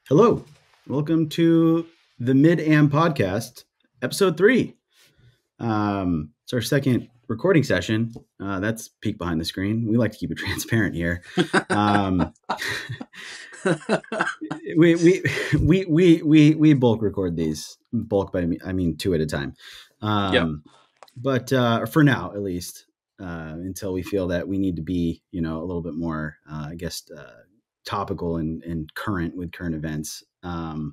Hello, welcome to the Mid-Am Podcast, episode 3. It's our second recording session. That's peek behind the screen. We like to keep it transparent here. We bulk record these. Bulk by I mean 2 at a time. But for now, at least, until we feel that we need to be, a little bit more, topical and current with current events. So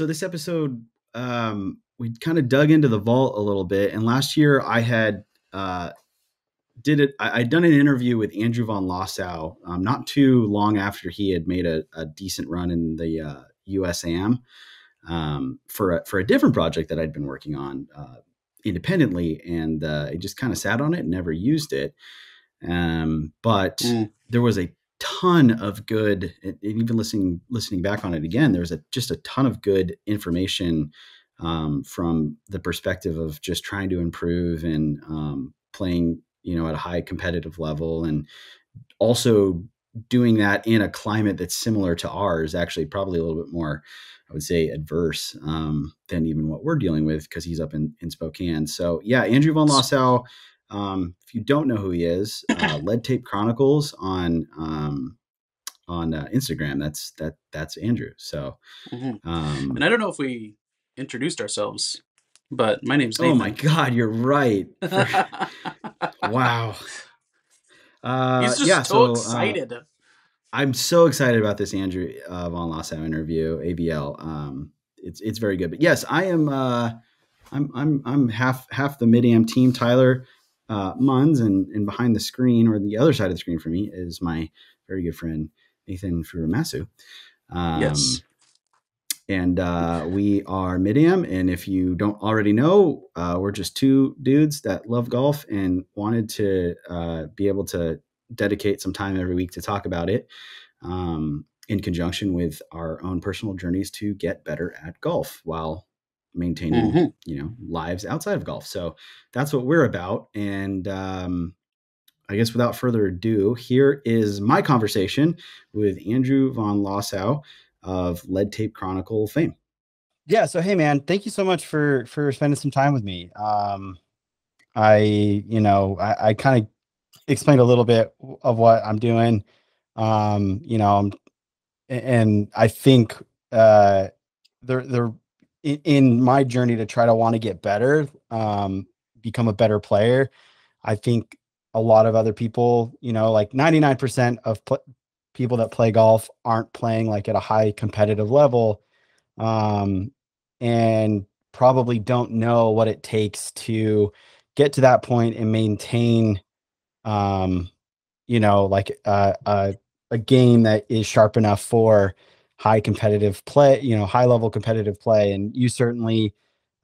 this episode, we kind of dug into the vault a little bit. And last year I had I'd done an interview with Andrew Von Lossow not too long after he had made a decent run in the USAM for a different project that I'd been working on independently, and I just kind of sat on it and never used it. But there was a ton of good, and even listening back on it again, there was just a ton of good information from the perspective of just trying to improve and playing, at a high competitive level, and also doing that in a climate that's similar to ours, actually probably a little bit more, I would say, adverse than even what we're dealing with, because he's up in Spokane. So yeah, Andrew Von Lossow. If you don't know who he is, Lead Tape Chronicles on Instagram. That's Andrew. So, and I don't know if we introduced ourselves, but my name's Nathan. Oh my God, you're right. Wow. He's just so excited. I'm so excited about this Andrew Von Lossow interview, AVL. It's very good. But yes, I am. I'm half the Mid-Am team. Tyler Munns, and behind the screen, or the other side of the screen for me, is my very good friend Nathan Furumasu. Yes. And we are Mid-Am, and if you don't already know, we're just 2 dudes that love golf and wanted to be able to dedicate some time every week to talk about it, in conjunction with our own personal journeys to get better at golf while maintaining, lives outside of golf. So that's what we're about. And I guess without further ado, here is my conversation with Andrew Von Lossow of Lead Tape Chronicle fame. Yeah. So, hey man, thank you so much for spending some time with me. I kind of explained a little bit of what I'm doing. And I think they're in my journey to try to want to get better, become a better player. I think a lot of other people, like 99% of people that play golf aren't playing like at a high competitive level, and probably don't know what it takes to get to that point and maintain, a game that is sharp enough for high competitive play, high level competitive play. And you certainly,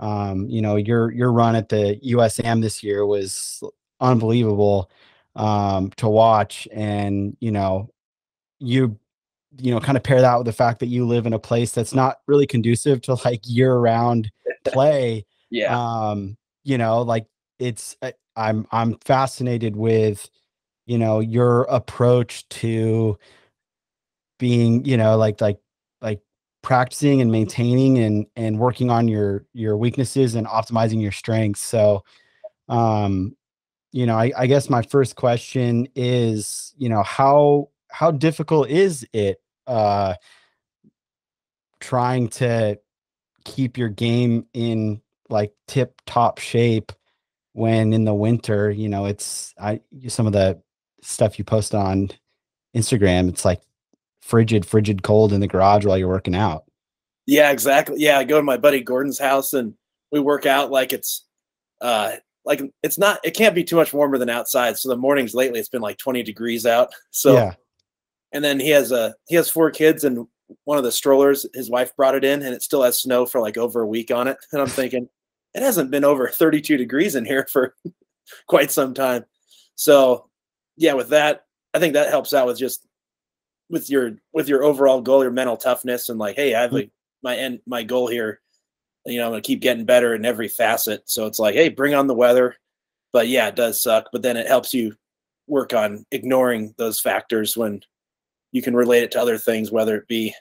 your run at the USAM this year was unbelievable to watch. And, you kind of pair that with the fact that you live in a place that's not really conducive to like year round play. Yeah. I'm fascinated with, your approach to being, like practicing and maintaining and working on your weaknesses and optimizing your strengths. So, I guess my first question is, how difficult is it trying to keep your game in like tip top shape when in the winter, some of the stuff you post on Instagram, it's like frigid cold in the garage while you're working out. Yeah, exactly. Yeah, I go to my buddy Gordon's house and we work out like it's not, it can't be too much warmer than outside. So the mornings lately it's been like 20 degrees out. So yeah. And then he has 4 kids, and one of the strollers, his wife brought it in, and it still has snow for like over a week on it. And I'm thinking, it hasn't been over 32 degrees in here for quite some time. So yeah, with that, I think that helps out with your overall goal, your mental toughness, and like, hey, I have my goal here. I'm going to keep getting better in every facet. So it's like, hey, bring on the weather. But yeah, it does suck. But then it helps you work on ignoring those factors when you can relate it to other things, whether it be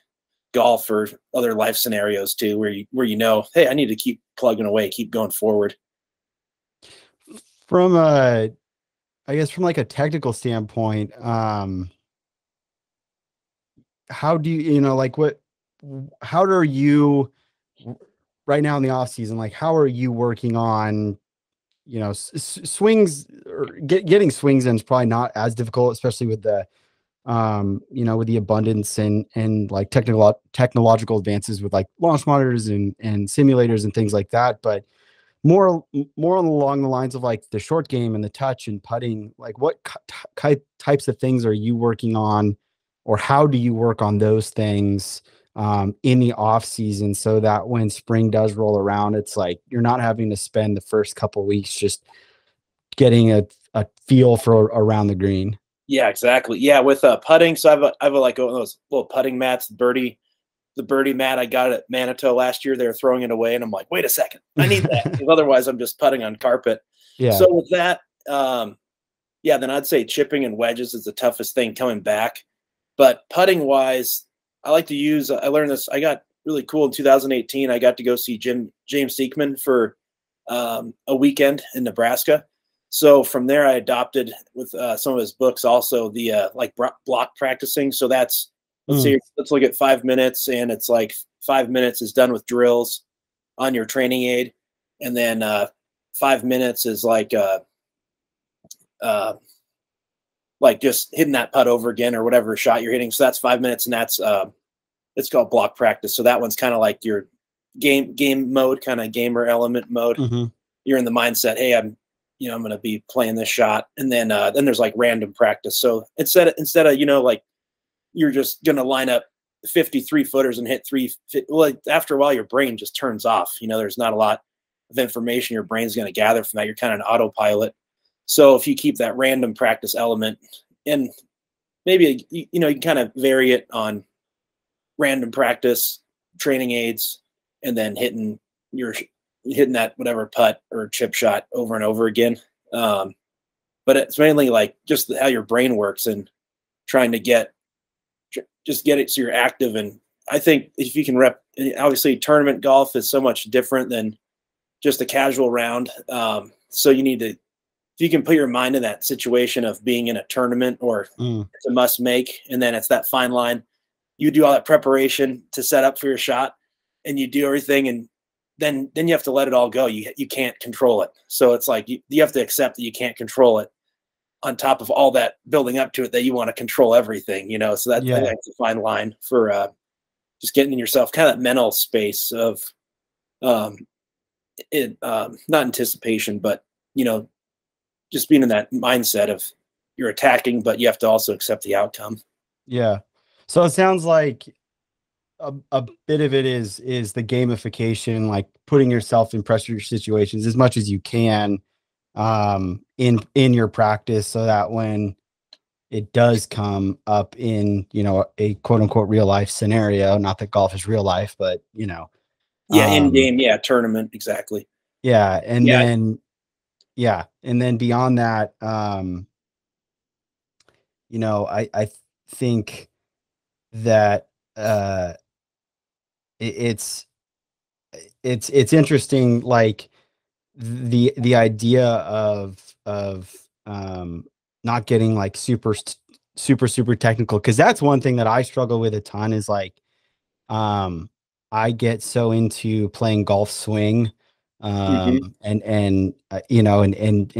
golf or other life scenarios too, where you know, hey, I need to keep plugging away, keep going forward. From I guess from like a technical standpoint, how do you know, like how are you right now in the off season? Like, how are you working on, you know, swings, or getting swings in is probably not as difficult, especially with the, you know, with the abundance and like technological advances with like launch monitors and simulators and things like that. But more along the lines of like the short game and the touch and putting, like what types of things are you working on, or how do you work on those things in the off season, so that when spring does roll around, it's like you're not having to spend the first couple weeks just getting a feel for around the green. Yeah, exactly. Yeah, with putting, so I have like one of those little putting mats, the birdie mat I got at Manitou last year. They were throwing it away, and I'm like, wait a second, I need that, because otherwise I'm just putting on carpet. Yeah. So with that, yeah, then I'd say chipping and wedges is the toughest thing coming back. But putting wise, I like to use. I learned this. I got really cool in 2018. I got to go see James Siekman for a weekend in Nebraska. So from there, I adopted with some of his books also the like block practicing. So that's, let's look at 5 minutes, and it's like 5 minutes is done with drills on your training aid, and then 5 minutes is like just hitting that putt over again or whatever shot you're hitting. So that's 5 minutes, and that's it's called block practice. So that one's kind of like your game mode, kind of gamer element mode. Mm-hmm. You're in the mindset, hey, I'm going to be playing this shot, and then there's like random practice. So instead of like you're just going to line up 53 footers and hit well, after a while your brain just turns off. There's not a lot of information your brain's going to gather from that. You're kind of an autopilot. So if you keep that random practice element, and maybe you can kind of vary it on random practice, training aids, and then hitting that whatever putt or chip shot over and over again. But it's mainly like just how your brain works and trying to get it so you're active. And I think if you can obviously tournament golf is so much different than just a casual round. So you need to, if you can put your mind in that situation of being in a tournament, or it's a must make, and then it's that fine line, you do all that preparation to set up for your shot, and you do everything, and then you have to let it all go. You can't control it. So it's like you have to accept that you can't control it, on top of all that building up to it that you want to control everything, so that's a fine line for just getting in yourself kind of that mental space of not anticipation, but just being in that mindset of you're attacking, but you have to also accept the outcome. Yeah. So it sounds like a bit of it is the gamification, like putting yourself in pressure situations as much as you can in your practice, so that when it does come up in a quote unquote real life scenario, not that golf is real life, but in game, tournament, exactly. Yeah. And then beyond that, I think that it's interesting, like the idea of not getting like super technical, because that's one thing that I struggle with a ton, is like I get so into playing golf swing and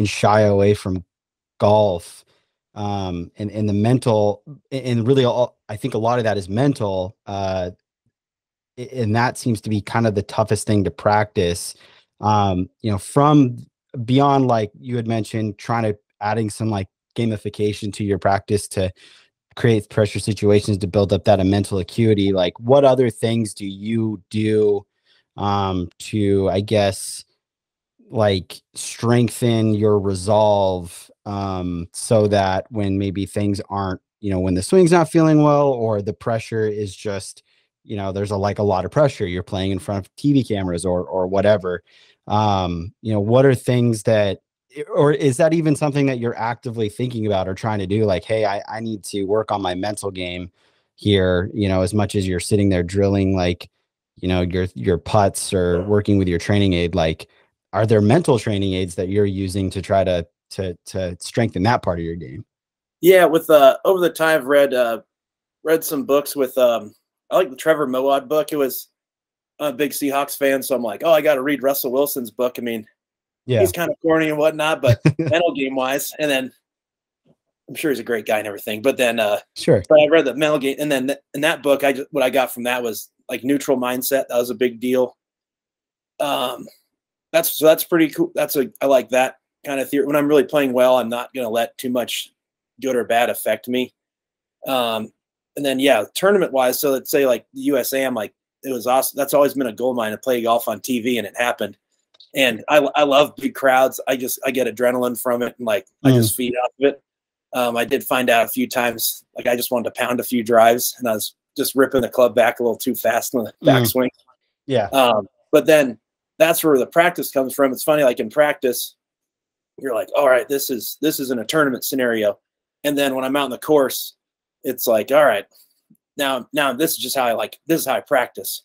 shy away from golf, and the mental, and really I think a lot of that is mental, and that seems to be kind of the toughest thing to practice, from beyond, like you had mentioned, trying to adding some like gamification to your practice to create pressure situations to build up that mental acuity. Like, what other things do you do to, I guess, like strengthen your resolve, so that when maybe things aren't, when the swing's not feeling well, or the pressure is just, there's a lot of pressure, you're playing in front of TV cameras or whatever, what are things that or is that even something that you're actively thinking about or trying to do? Like, hey, I need to work on my mental game here, as much as you're sitting there drilling, like, your putts or working with your training aid, like, are there mental training aids that you're using to try to strengthen that part of your game? Yeah. With, over the time, I've read some books with, I like the Trevor Moawad book. I'm a big Seahawks fan. So I'm like, oh, I got to read Russell Wilson's book. I mean, yeah, he's kind of corny and whatnot, but mental game wise. And then I'm sure he's a great guy and everything. But then, sure. But I read the mental game, and then in that book, what I got from that was like neutral mindset. That was a big deal. That's pretty cool. I like that kind of theory. When I'm really playing well, I'm not going to let too much good or bad affect me. And then, yeah, tournament wise, so let's say like the USAM, like it was awesome. That's always been a goal of mine to play golf on TV, and it happened. And I love big crowds. I get adrenaline from it, and like I just feed off of it. I did find out a few times, like I just wanted to pound a few drives, and I was just ripping the club back a little too fast on the backswing. Yeah. But then that's where the practice comes from. It's funny, like in practice, you're like, all right, this is in a tournament scenario. And then when I'm out on the course, it's like, all right, now this is just how I practice.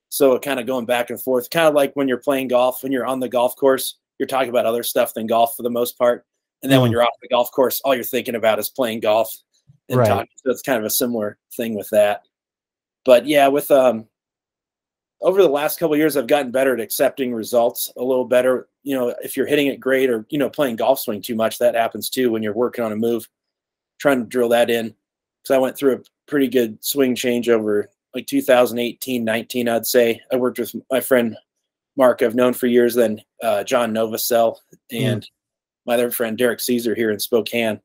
So kind of going back and forth, kind of like when you're playing golf, when you're on the golf course, you're talking about other stuff than golf for the most part. And then when you're off the golf course, all you're thinking about is playing golf and talking. So it's kind of a similar thing with that. But yeah, with over the last couple of years, I've gotten better at accepting results a little better. If you're hitting it great or, playing golf swing too much, that happens too when you're working on a move, trying to drill that in. Because I went through a pretty good swing change over like 2018, 19, I'd say. I worked with my friend Mark, I've known for years, then John Novosel, and my other friend Derek Caesar here in Spokane.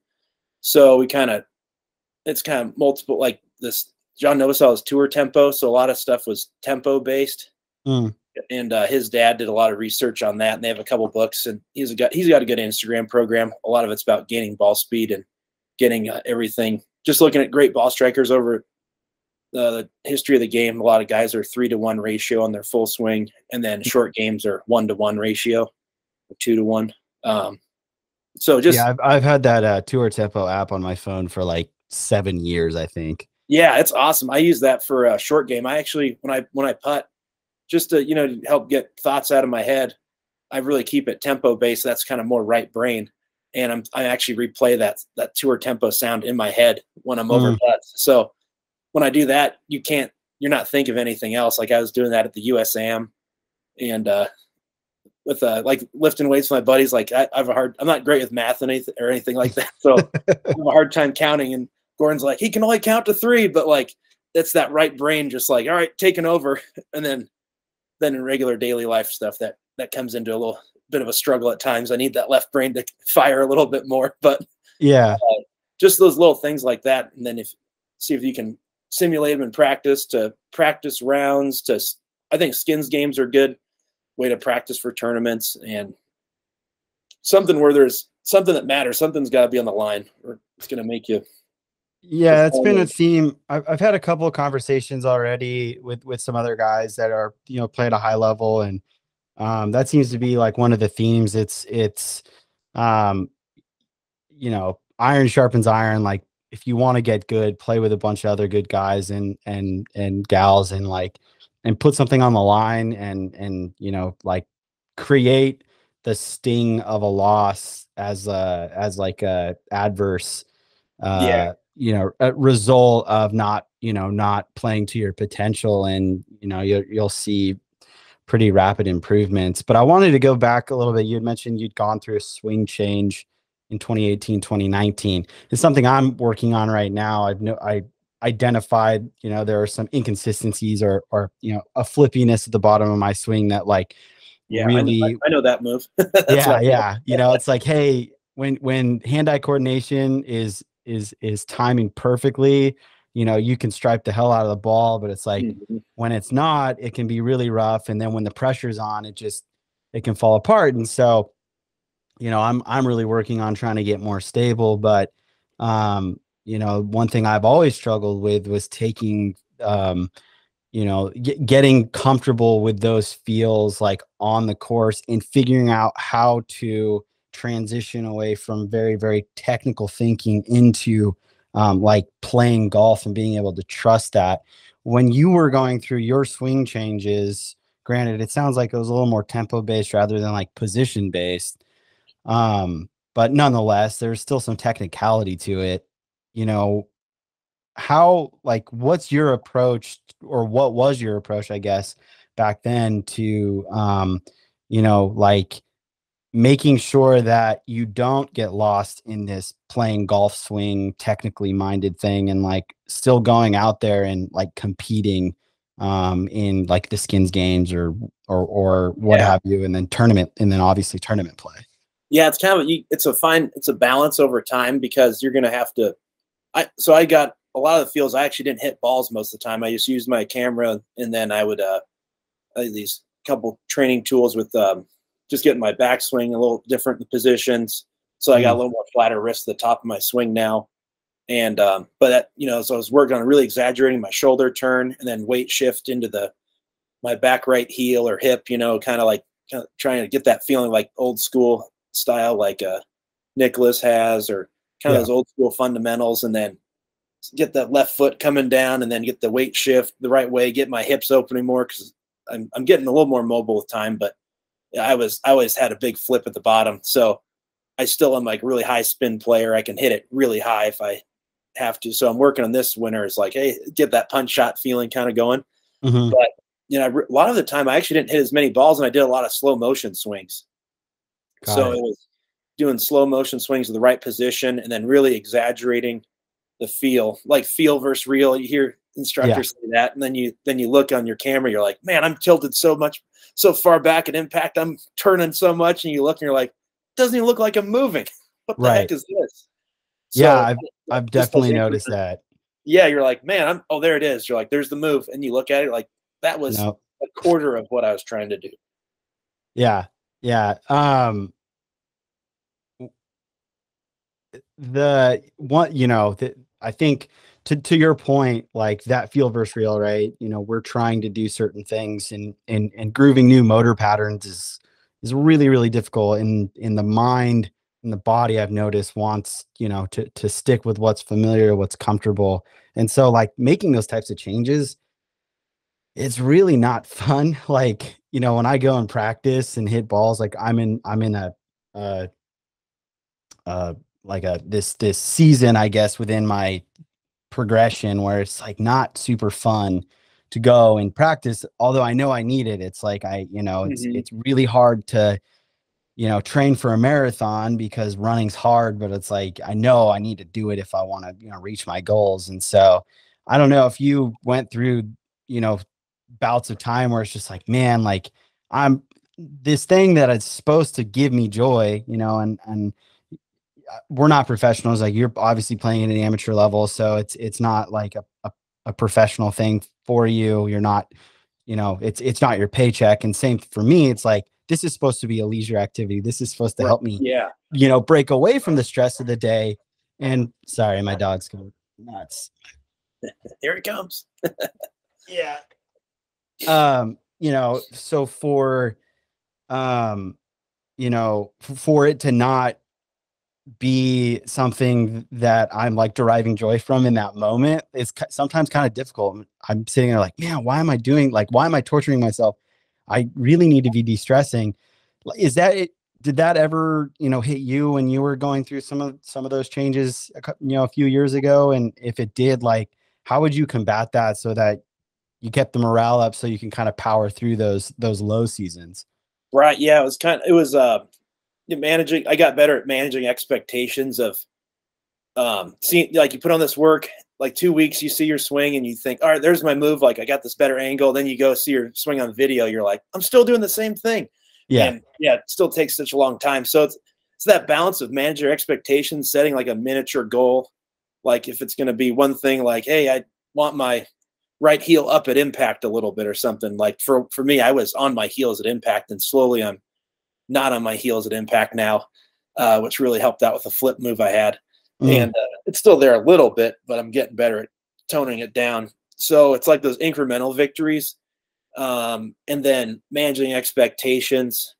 So it's kind of multiple, like this. John Novosel is tour tempo, so a lot of stuff was tempo based. And his dad did a lot of research on that, and they have a couple books. And he's got a good Instagram program. A lot of it's about gaining ball speed and getting everything. Just looking at great ball strikers over the history of the game. A lot of guys are 3-to-1 ratio on their full swing, and then short games are 1-to-1 ratio, or 2-to-1. So just I've had that Tour Tempo app on my phone for like 7 years, I think. Yeah, it's awesome. I use that for a short game. I actually, when I putt, just to help get thoughts out of my head, I really keep it tempo based. That's kind of more right brain, and I actually replay that tour tempo sound in my head when I'm over putts. So when I do that, you're not thinking of anything else. Like I was doing that at the USAM, and with like lifting weights with my buddies. Like I'm not great with math or anything like that, so I have a hard time counting. And Gordon's like, he can only count to 3, but like that's that right brain just like, all right, taking over. And then in regular daily life stuff that comes into a little bit of a struggle at times. I need that left brain to fire a little bit more, but yeah, just those little things like that. And then see if you can simulate them in practice rounds I think skins games are good way to practice for tournaments, and something where there's something that matters. Something's got to be on the line or it's going to make you. Yeah, it's been a theme. I've had a couple of conversations already with some other guys that are, play at a high level. And that seems to be like one of the themes. It's iron sharpens iron. Like if you want to get good, play with a bunch of other good guys and gals and put something on the line and like create the sting of a loss as like a adverse, a result of not playing to your potential, and you'll see pretty rapid improvements. But I wanted to go back a little bit. You had mentioned you'd gone through a swing change in 2018, 2019. It's something I'm working on right now. I identified, there are some inconsistencies or a flippiness at the bottom of my swing that really, I know that move. yeah. It's like, hey, when hand-eye coordination is timing perfectly, you can stripe the hell out of the ball, but it's like when it's not, it can be really rough. And then when the pressure's on, it can fall apart. And so, I'm really working on trying to get more stable, but, one thing I've always struggled with was taking, getting comfortable with those feels like on the course and figuring out how to transition away from very, very technical thinking into like playing golf and being able to trust that. When you were going through your swing changes, granted, it sounds like it was a little more tempo based rather than like position based. But nonetheless, there's still some technicality to it. You know, how, like, what's your approach, or what was your approach, I guess, back then to, you know, like making sure that you don't get lost in this playing golf swing, technically minded thing, and like still going out there and like competing in like the skins games or what have you, and then tournament, and then obviously tournament play. Yeah, it's kind of it's a balance over time, because you're gonna have to. I got a lot of the fields. I actually didn't hit balls most of the time. I just used my camera, and then I would these couple training tools with just getting my backswing a little different in the positions. So I got a little more flatter wrist at the top of my swing now. And, but that, you know, so I was working on really exaggerating my shoulder turn, and then weight shift into my back right heel or hip, you know, kind of trying to get that feeling like old school style, like Nicholas has, or kind of those old school fundamentals, and then get that left foot coming down, and then get the weight shift the right way, get my hips opening more, because I'm getting a little more mobile with time. But I always had a big flip at the bottom, so I still am like a really high spin player. I can hit it really high if I have to. So I'm working on this winter. It's like, hey, get that punch shot feeling kind of going. But you know, a lot of the time I actually didn't hit as many balls, and I did a lot of slow motion swings. It was doing slow motion swings in the right position, and then really exaggerating the feel, like feel versus real. You hear instructors say that, and then you look on your camera, you're like, man, I'm tilted so far back at impact, I'm turning so much, and you look and you're like, it doesn't even look like I'm moving. What the heck is this? So, I've definitely noticed that. Yeah, you're like, man, there it is. You're like, there's the move, and you look at it like that was a quarter of what I was trying to do. Yeah. The one, you know, I think to your point, like that feel versus real, right? You know, we're trying to do certain things, and grooving new motor patterns is really, really difficult. In the mind and the body, I've noticed, wants, you know, to stick with what's familiar, what's comfortable. And so like making those types of changes, it's really not fun. Like, you know, when I go and practice and hit balls, like I'm in this season, I guess, within my progression, where it's like not super fun to go and practice, although I know I need it. It's like it's really hard to, you know, train for a marathon because running's hard, but it's like I know I need to do it if I want to, you know, reach my goals. And so I don't know if you went through, you know, bouts of time where it's just like, man, like I'm this thing that is supposed to give me joy, you know, and we're not professionals. Like, you're obviously playing at an amateur level, so it's not like a professional thing for you. You're not, you know, it's not your paycheck. And same for me. It's like, this is supposed to be a leisure activity. This is supposed to help me, you know, break away from the stress of the day. And sorry, my dog's going nuts. Here it comes. Yeah. You know, so for, you know, for it to not be something that I'm like deriving joy from in that moment, it's sometimes kind of difficult. I'm sitting there like, man, why am I torturing myself? I really need to be de-stressing. Is that it? Did that ever, you know, hit you when you were going through some of those changes, you know, a few years ago? And if it did, like, how would you combat that so that you kept the morale up so you can kind of power through those low seasons? Right. Yeah. It was managing. I got better at managing expectations of seeing, like, you put on this work, like 2 weeks, you see your swing and you think, all right, there's my move. Like, I got this better angle. Then you go see your swing on video. You're like, I'm still doing the same thing. Yeah. And yeah, it still takes such a long time. So it's that balance of managing your expectations, setting like a miniature goal. Like, if it's going to be one thing, like, hey, I want my right heel up at impact a little bit or something. Like for me, I was on my heels at impact, and slowly I'm not on my heels at impact now, which really helped out with the flip move I had. And it's still there a little bit, but I'm getting better at toning it down. So it's like those incremental victories. And then managing expectations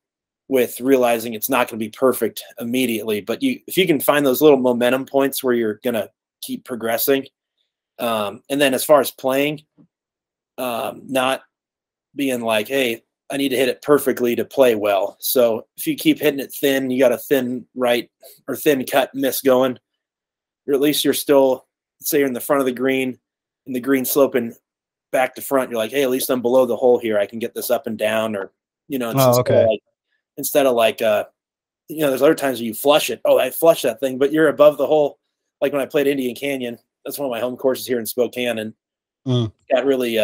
with realizing it's not going to be perfect immediately. But if you can find those little momentum points where you're going to keep progressing. And then as far as playing, not being like, hey, I need to hit it perfectly to play well. So if you keep hitting it thin, you got a thin right or thin cut miss going, or at least you're still, say you're in the front of the green and the green sloping back to front. You're like, hey, at least I'm below the hole here. I can get this up and down, or, you know, instead of like, you know, there's other times where you flush it. Oh, I flushed that thing, but you're above the hole. Like when I played Indian Canyon, that's one of my home courses here in Spokane, and got really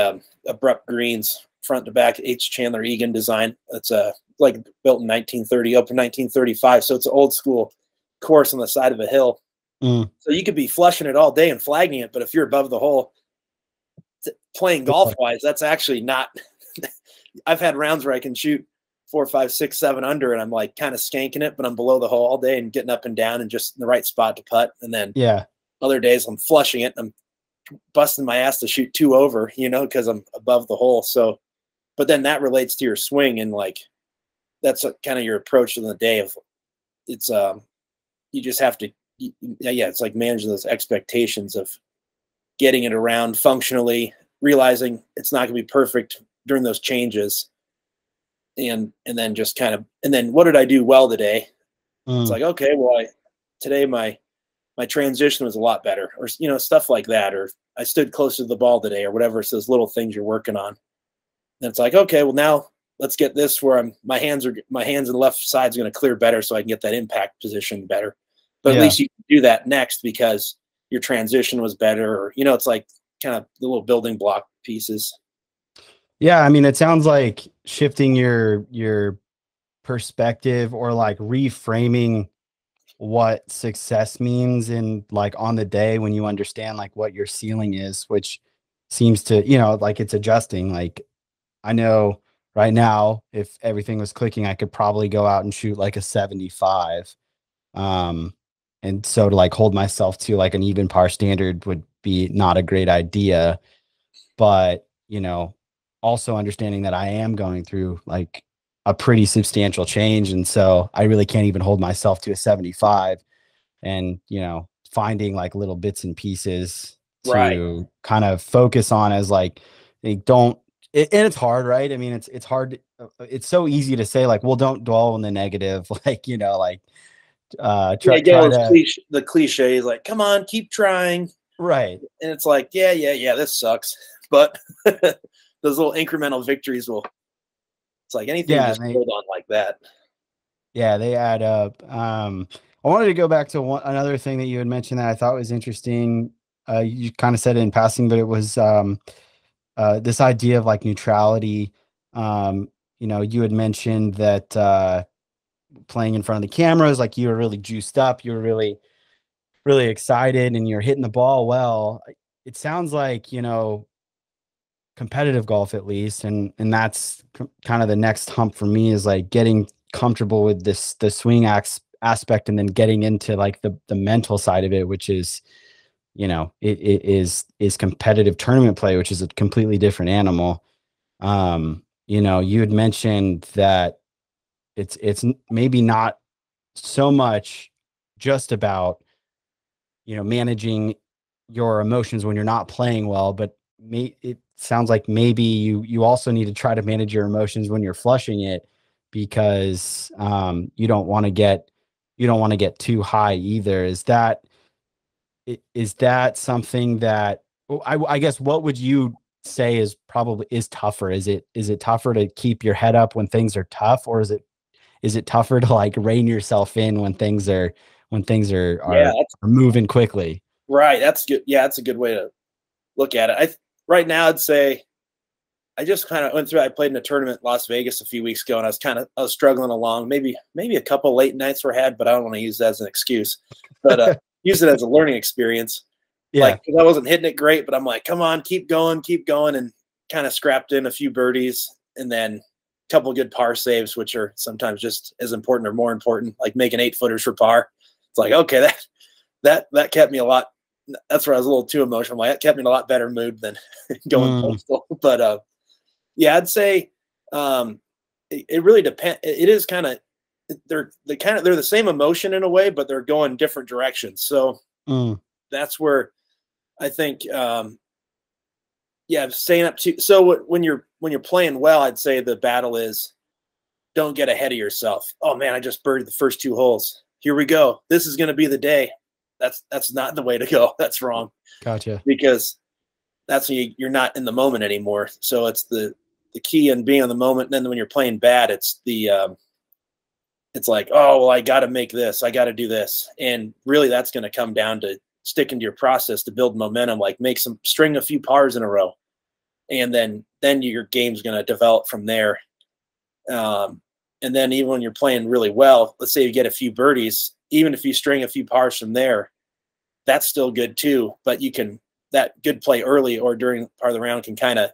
abrupt greens, front to back, H. Chandler Egan design. It's like built in 1930, open 1935. So it's an old school course on the side of a hill. So you could be flushing it all day and flagging it, but if you're above the hole, playing golf wise, that's actually not. I've had rounds where I can shoot 4, 5, 6, 7 under, and I'm like kind of skanking it, but I'm below the hole all day and getting up and down and just in the right spot to putt. And then other days I'm flushing it and I'm busting my ass to shoot 2 over, you know, because I'm above the hole. So, but then that relates to your swing, and like that's kind of your approach in the day of it's you just have to it's like managing those expectations of getting it around functionally, realizing it's not going to be perfect during those changes, and then just kind of, and then what did I do well today? It's like, okay, well, today my transition was a lot better, or, you know, stuff like that, or I stood closer to the ball today, or whatever. It's those little things you're working on. And it's like, okay, well, now let's get this where my hands in the left side is going to clear better, so I can get that impact position better. But at least you can do that next because your transition was better, or, you know, it's like kind of the little building block pieces. Yeah, I mean, it sounds like shifting your perspective, or like reframing what success means in like on the day when you understand like what your ceiling is, which seems to, you know, like it's adjusting. Like I know right now, if everything was clicking, I could probably go out and shoot like a 75. And so to like hold myself to like an even par standard would be not a great idea. But, you know, also understanding that I am going through like a pretty substantial change. And so I really can't even hold myself to a 75, and, you know, finding like little bits and pieces to kind of focus on as like, they don't, and it's hard, right? I mean, it's hard. It's so easy to say like, well, don't dwell on the negative. Like, you know, like, the cliche is like, come on, keep trying. Right. And it's like, yeah, this sucks. But those little incremental victories it's like anything just build on like that. Yeah, they add up. I wanted to go back to another thing that you had mentioned that I thought was interesting. You kind of said it in passing, but it was this idea of like neutrality. You know, you had mentioned that playing in front of the cameras, like you were really juiced up, you were really, really excited, and you're hitting the ball well. It sounds like, you know, competitive golf at least, and that's kind of the next hump for me, is like getting comfortable with the swing aspect, and then getting into like the mental side of it, which is, you know, it is competitive tournament play, which is a completely different animal. You know, you had mentioned that it's maybe not so much just about, you know, managing your emotions when you're not playing well, but it sounds like maybe you also need to try to manage your emotions when you're flushing it, because you don't want to get too high either. Is that something that, I guess, what would you say is tougher? Is it tougher to keep your head up when things are tough, or is it tougher to like rein yourself in when things are moving quickly? Right. That's good. Yeah, that's a good way to look at it. Right now I'd say I just kind of went through, I played in a tournament in Las Vegas a few weeks ago, and I was struggling along. Maybe a couple late nights were had, but I don't want to use that as an excuse, but use it as a learning experience. Yeah. Like, I wasn't hitting it great, but I'm like, come on, keep going, and kind of scrapped in a few birdies, and then a couple good par saves, which are sometimes just as important or more important, like making 8-footers for par. It's like, okay, that kept me a lot. That's where I was a little too emotional. Like, that kept me in a lot better mood than going postal. But yeah, I'd say it really depends. It is kind of they're the same emotion in a way, but they're going different directions. So that's where I think, staying up to, so when you're playing well, I'd say the battle is don't get ahead of yourself. Oh man, I just birdied the first 2 holes. Here we go. This is going to be the day. That's not the way to go. That's wrong. Gotcha. Because that's when you're not in the moment anymore. So it's the key in being in the moment. And then when you're playing bad, it's it's like, oh, well, I got to make this. I got to do this. And really that's going to come down to sticking to your process to build momentum, like string a few pars in a row. And then your game's going to develop from there. And then even when you're playing really well, let's say you get a few birdies, even if you string a few pars from there, that's still good too. But that good play early or during part of the round can kind of,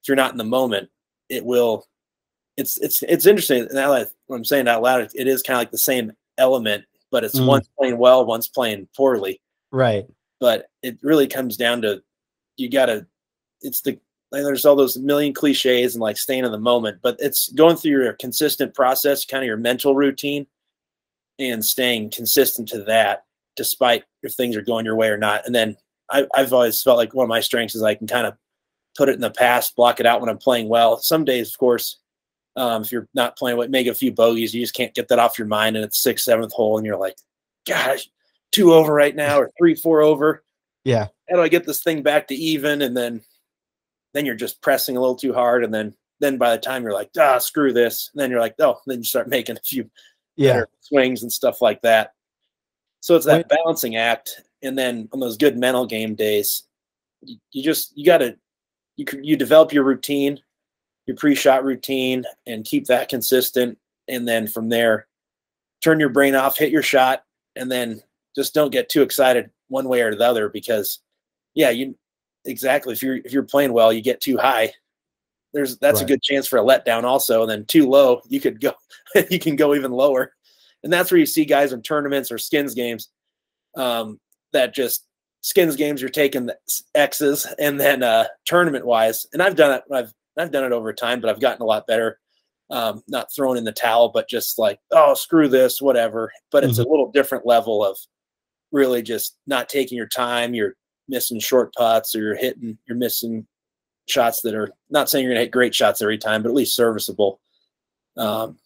if you're not in the moment, it's interesting. Now that when I'm saying it out loud, it is kind of like the same element, but it's one's playing well, one's playing poorly. Right. But it really comes down to, there's all those million cliches and like staying in the moment, but it's going through your consistent process, kind of your mental routine, and staying consistent to that despite if things are going your way or not. And then I've always felt like one of my strengths is I can kind of put it in the past, block it out when I'm playing well. Some days, of course, if you're not playing well, make a few bogeys, you just can't get that off your mind, and it's 6th, 7th hole, and you're like, gosh, 2 over right now, or 3, 4 over. Yeah. How do I get this thing back to even? And then you're just pressing a little too hard, and then by the time you're like, screw this, and then you're like, oh, then you start making a few better swings and stuff like that. So it's that balancing act. And then on those good mental game days, you develop your routine, your pre-shot routine, and keep that consistent. And then from there, turn your brain off, hit your shot, and then just don't get too excited one way or the other, because exactly. If you're playing well, you get too high. That's a good chance for a letdown also. And then too low, you can go even lower. And that's where you see guys in tournaments or skins games, that just skins games, you're taking the X's, and then tournament wise. And I've done it. I've done it over time, but I've gotten a lot better. Not throwing in the towel, but just like, oh, screw this, whatever. But it's a little different level of really just not taking your time. You're missing short putts, or you're missing shots that are, not saying you're going to hit great shots every time, but at least serviceable. I'm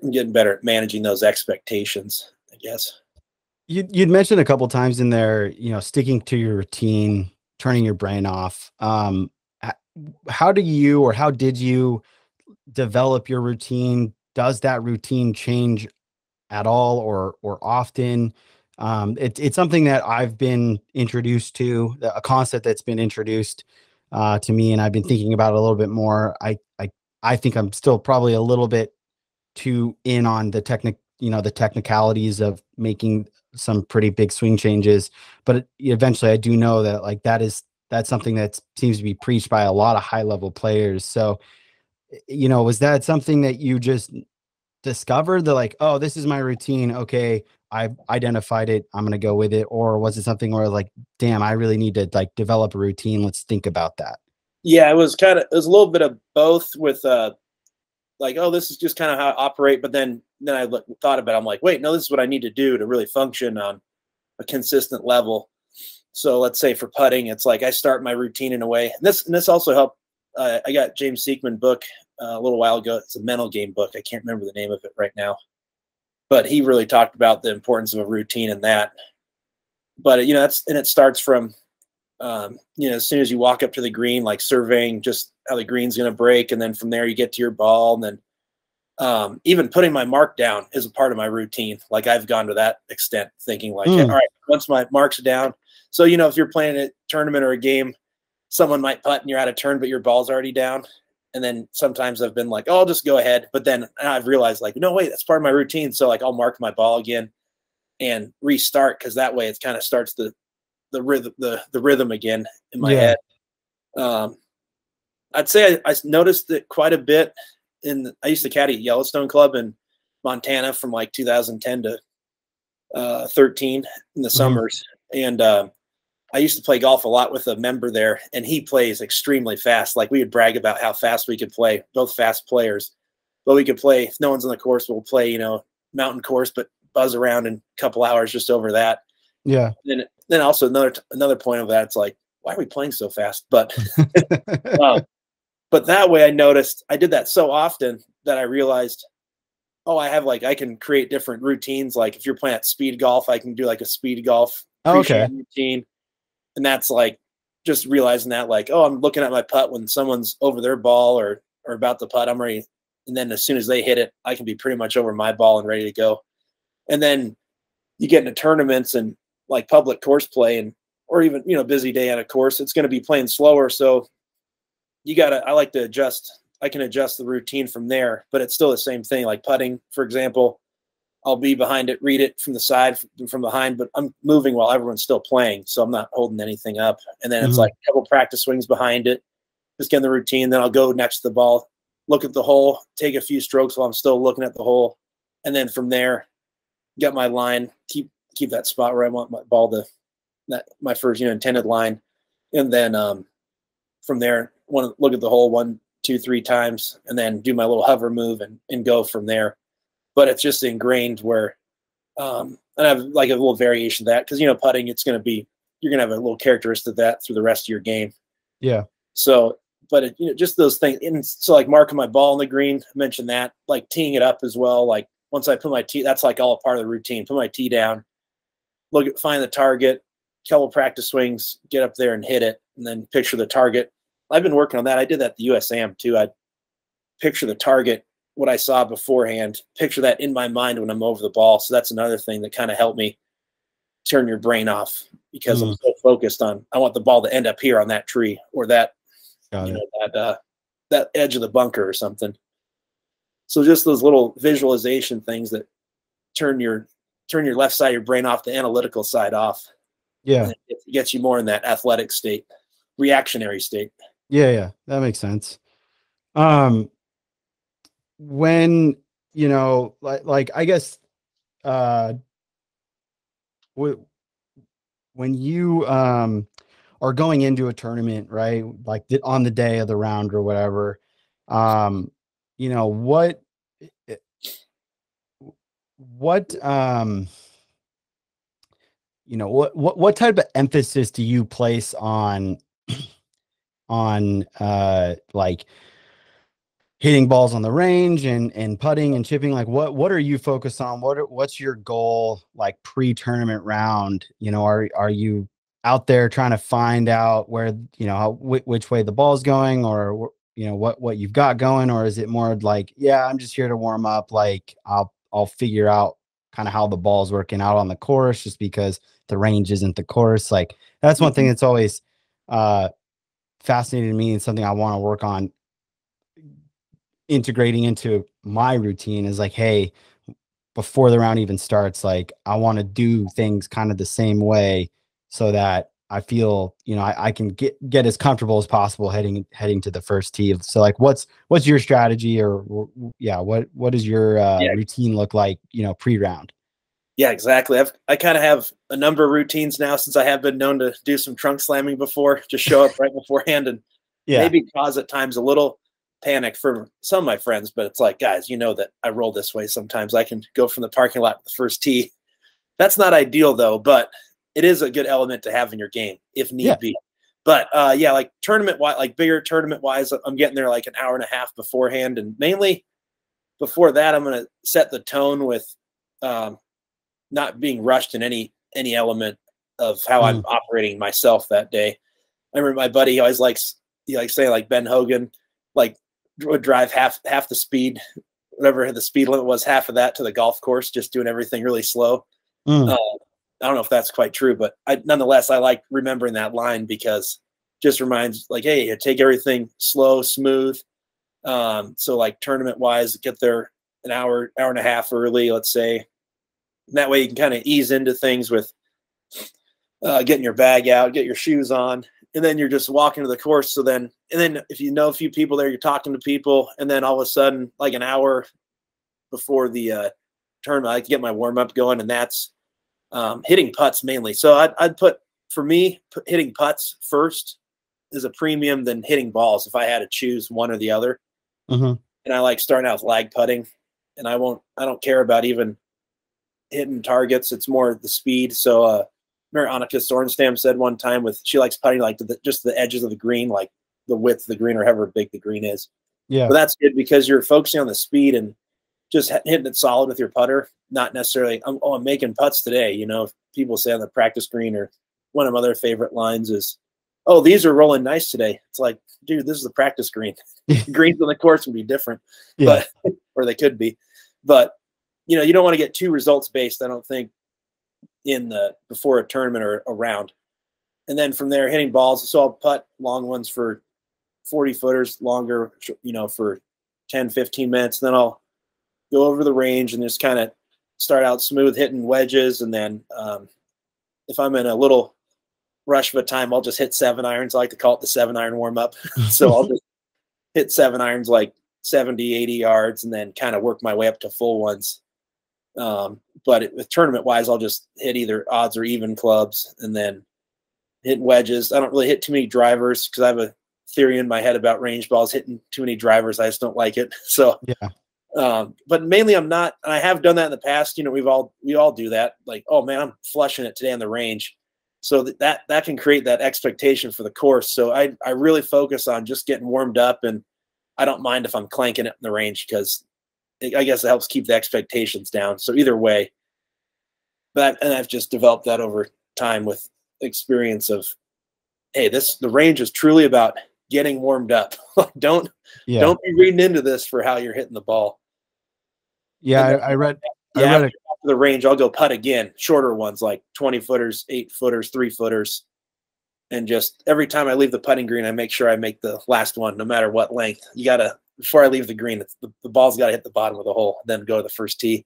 getting better at managing those expectations, I guess. You'd mentioned a couple times in there, sticking to your routine, turning your brain off. How did you develop your routine? Does that routine change at all or often? It's something that I've been introduced to, a concept that's been introduced to me, and I've been thinking about it a little bit more. I think I'm still probably a little bit too in on the technicalities of making some pretty big swing changes, but eventually I do know that that's something that seems to be preached by a lot of high level players. So, was that something that you just discovered, that oh, this is my routine, okay, I've identified it, I'm going to go with it? Or was it something where damn, I really need to develop a routine, let's think about that? Yeah, it was a little bit of both, with oh, this is just kind of how I operate. But then I thought about it. I'm like, wait, no, this is what I need to do to really function on a consistent level. So let's say for putting, it's like I start my routine in a way. And this also helped. I got James Siekman book a little while ago. It's a mental game book. I can't remember the name of it right now, but he really talked about the importance of a routine in that. But it starts from as soon as you walk up to the green, like surveying just how the green's going to break. And then from there you get to your ball. And then even putting my mark down is a part of my routine. Like I've gone to that extent, thinking hey, all right, once my mark's down. So, if you're playing a tournament or a game, someone might putt and you're out of turn, but your ball's already down. And then sometimes I've been like, oh, I'll just go ahead. But then I've realized no, wait, that's part of my routine. So I'll mark my ball again and restart. Cause that way it kind of starts the rhythm again in my head. I'd say I noticed it quite a bit I used to caddy at Yellowstone Club in Montana from 2010 to 13 in the summers. And I used to play golf a lot with a member there, and he plays extremely fast. We would brag about how fast we could play, both fast players. but we could play, if no one's on the course, we'll play, you know, mountain course, but buzz around in a couple hours just over that. Yeah. Then also another point of that, it's like, why are we playing so fast? But but that way I noticed I did that so often that I realized, oh, I can create different routines. Like if you're playing at speed golf, I can do like a speed golf routine. And that's like just realizing that, like, oh, I'm looking at my putt when someone's over their ball or about the putt, I'm ready. And then as soon as they hit it, I can be pretty much over my ball and ready to go. And then you get into tournaments and like public course play or even, you know, busy day at a course, it's going to be playing slower. So I like to adjust. I can adjust the routine from there, but it's still the same thing. Like putting, for example, I'll be behind it, read it from the side, from behind, but I'm moving while everyone's still playing. So I'm not holding anything up. And then it's like a couple practice swings behind it, just getting the routine. Then I'll go next to the ball, look at the hole, take a few strokes while I'm still looking at the hole. And then from there, get my line, keep that spot where I want my ball my first, you know, intended line. And then from there, want to look at the hole 1, 2, 3 times, and then do my little hover move and go from there. But it's just ingrained where, and I have like a little variation of that, because, you know, putting, you're going to have a little characteristic of that through the rest of your game. Yeah. So, but you know, just those things. And so like marking my ball on the green, I mentioned that, like teeing it up as well. Like once I put my tee, that's like all a part of the routine. Put my tee down, find the target, couple practice swings, get up there and hit it, and then picture the target. I've been working on that. I did that at the USAM too. I'd picture the target, what I saw beforehand, picture that in my mind when I'm over the ball. So that's another thing that kind of helped me turn your brain off, because I'm so focused on, I want the ball to end up here on that tree or that, that edge of the bunker or something. So just those little visualization things that turn your left side of your brain off, the analytical side off. Yeah. It gets you more in that athletic state, reactionary state. Yeah. That makes sense. When, you know, like I guess, when you are going into a tournament, right? Like on the day of the round or whatever, you know, what you know, what type of emphasis do you place on like hitting balls on the range and putting and chipping? Like what are you focused on? What's your goal, like pre-tournament round? You know, are you out there trying to find out where, you know, which way the ball's going, or, you know, what you've got going? Or is it more like, yeah, I'm just here to warm up. Like I'll figure out kind of how the ball's working out on the course, just because the range isn't the course. Like that's one thing that's always fascinated me, and something I want to work on integrating into my routine is like, hey, before the round even starts, like I want to do things kind of the same way, so that I feel, you know, I can get as comfortable as possible heading to the first tee. So like, what's your strategy, or what does your routine look like, you know, pre-round? Yeah, exactly. I kind of have a number of routines now, since I have been known to do some trunk slamming before, just show up right beforehand and maybe cause at times a little panic for some of my friends. But it's like, guys, you know that I roll this way sometimes. I can go from the parking lot to the first tee. That's not ideal though, but it is a good element to have in your game if need be. But like tournament wise, like bigger tournament wise, I'm getting there like an hour and a half beforehand, and mainly before that, I'm going to set the tone with not being rushed in any element of how I'm operating myself that day. I remember my buddy, he always likes saying, like, Ben Hogan, like, would drive half the speed, whatever the speed limit was, half of that to the golf course, just doing everything really slow. I don't know if that's quite true, but nonetheless, I like remembering that line, because just reminds, like, hey, take everything slow, smooth. So like tournament wise, get there an hour and a half early, let's say. And that way you can kind of ease into things with getting your bag out, get your shoes on, and then you're just walking to the course. So then, and then if you know a few people there, you're talking to people, and then all of a sudden, like an hour before the tournament, I like to get my warm up going, and that's hitting putts mainly. So I'd put, for me, hitting putts first is a premium than hitting balls if I had to choose one or the other. and I like starting out with lag putting, and I don't care about even hitting targets. It's more the speed. So, Annika Sorenstam said one time she likes putting like just the edges of the green, like the width of the green or however big the green is. Yeah. But that's good because you're focusing on the speed and just hitting it solid with your putter, not necessarily, I'm making putts today. You know, if people say on the practice green, or one of my other favorite lines is, oh, these are rolling nice today. It's like, dude, this is the practice green. Greens on the course would be different, but or they could be. But, you know, you don't want to get too results based, I don't think, before a tournament or a round. And then from there, hitting balls. So I'll putt long ones for 40 footers, longer, you know, for 10, 15 minutes. Then I'll go over the range and just kind of start out smooth hitting wedges. And then if I'm in a little rush of a time, I'll just hit 7-irons. I like to call it the 7-iron warm up. So I'll just hit 7-irons like 70, 80 yards and then kind of work my way up to full ones. But with tournament wise, I'll just hit either odds or even clubs and then hit wedges. I don't really hit too many drivers because I have a theory in my head about range balls. Hitting too many drivers, I just don't like it. So but mainly I'm not, and I have done that in the past. You know, we all do that. Like, oh man, I'm flushing it today on the range. So that can create that expectation for the course. So I really focus on just getting warmed up, and I don't mind if I'm clanking it in the range because I guess it helps keep the expectations down. So either way, and I've just developed that over time with experience of, hey, the range is truly about getting warmed up. Don't be reading into this for how you're hitting the ball. Yeah, then, I read after the range, I'll go putt again, shorter ones like 20 footers, 8 footers, 3 footers. And just every time I leave the putting green, I make sure I make the last one, no matter what length. You got to, before I leave the green, the ball's got to hit the bottom of the hole, then go to the first tee.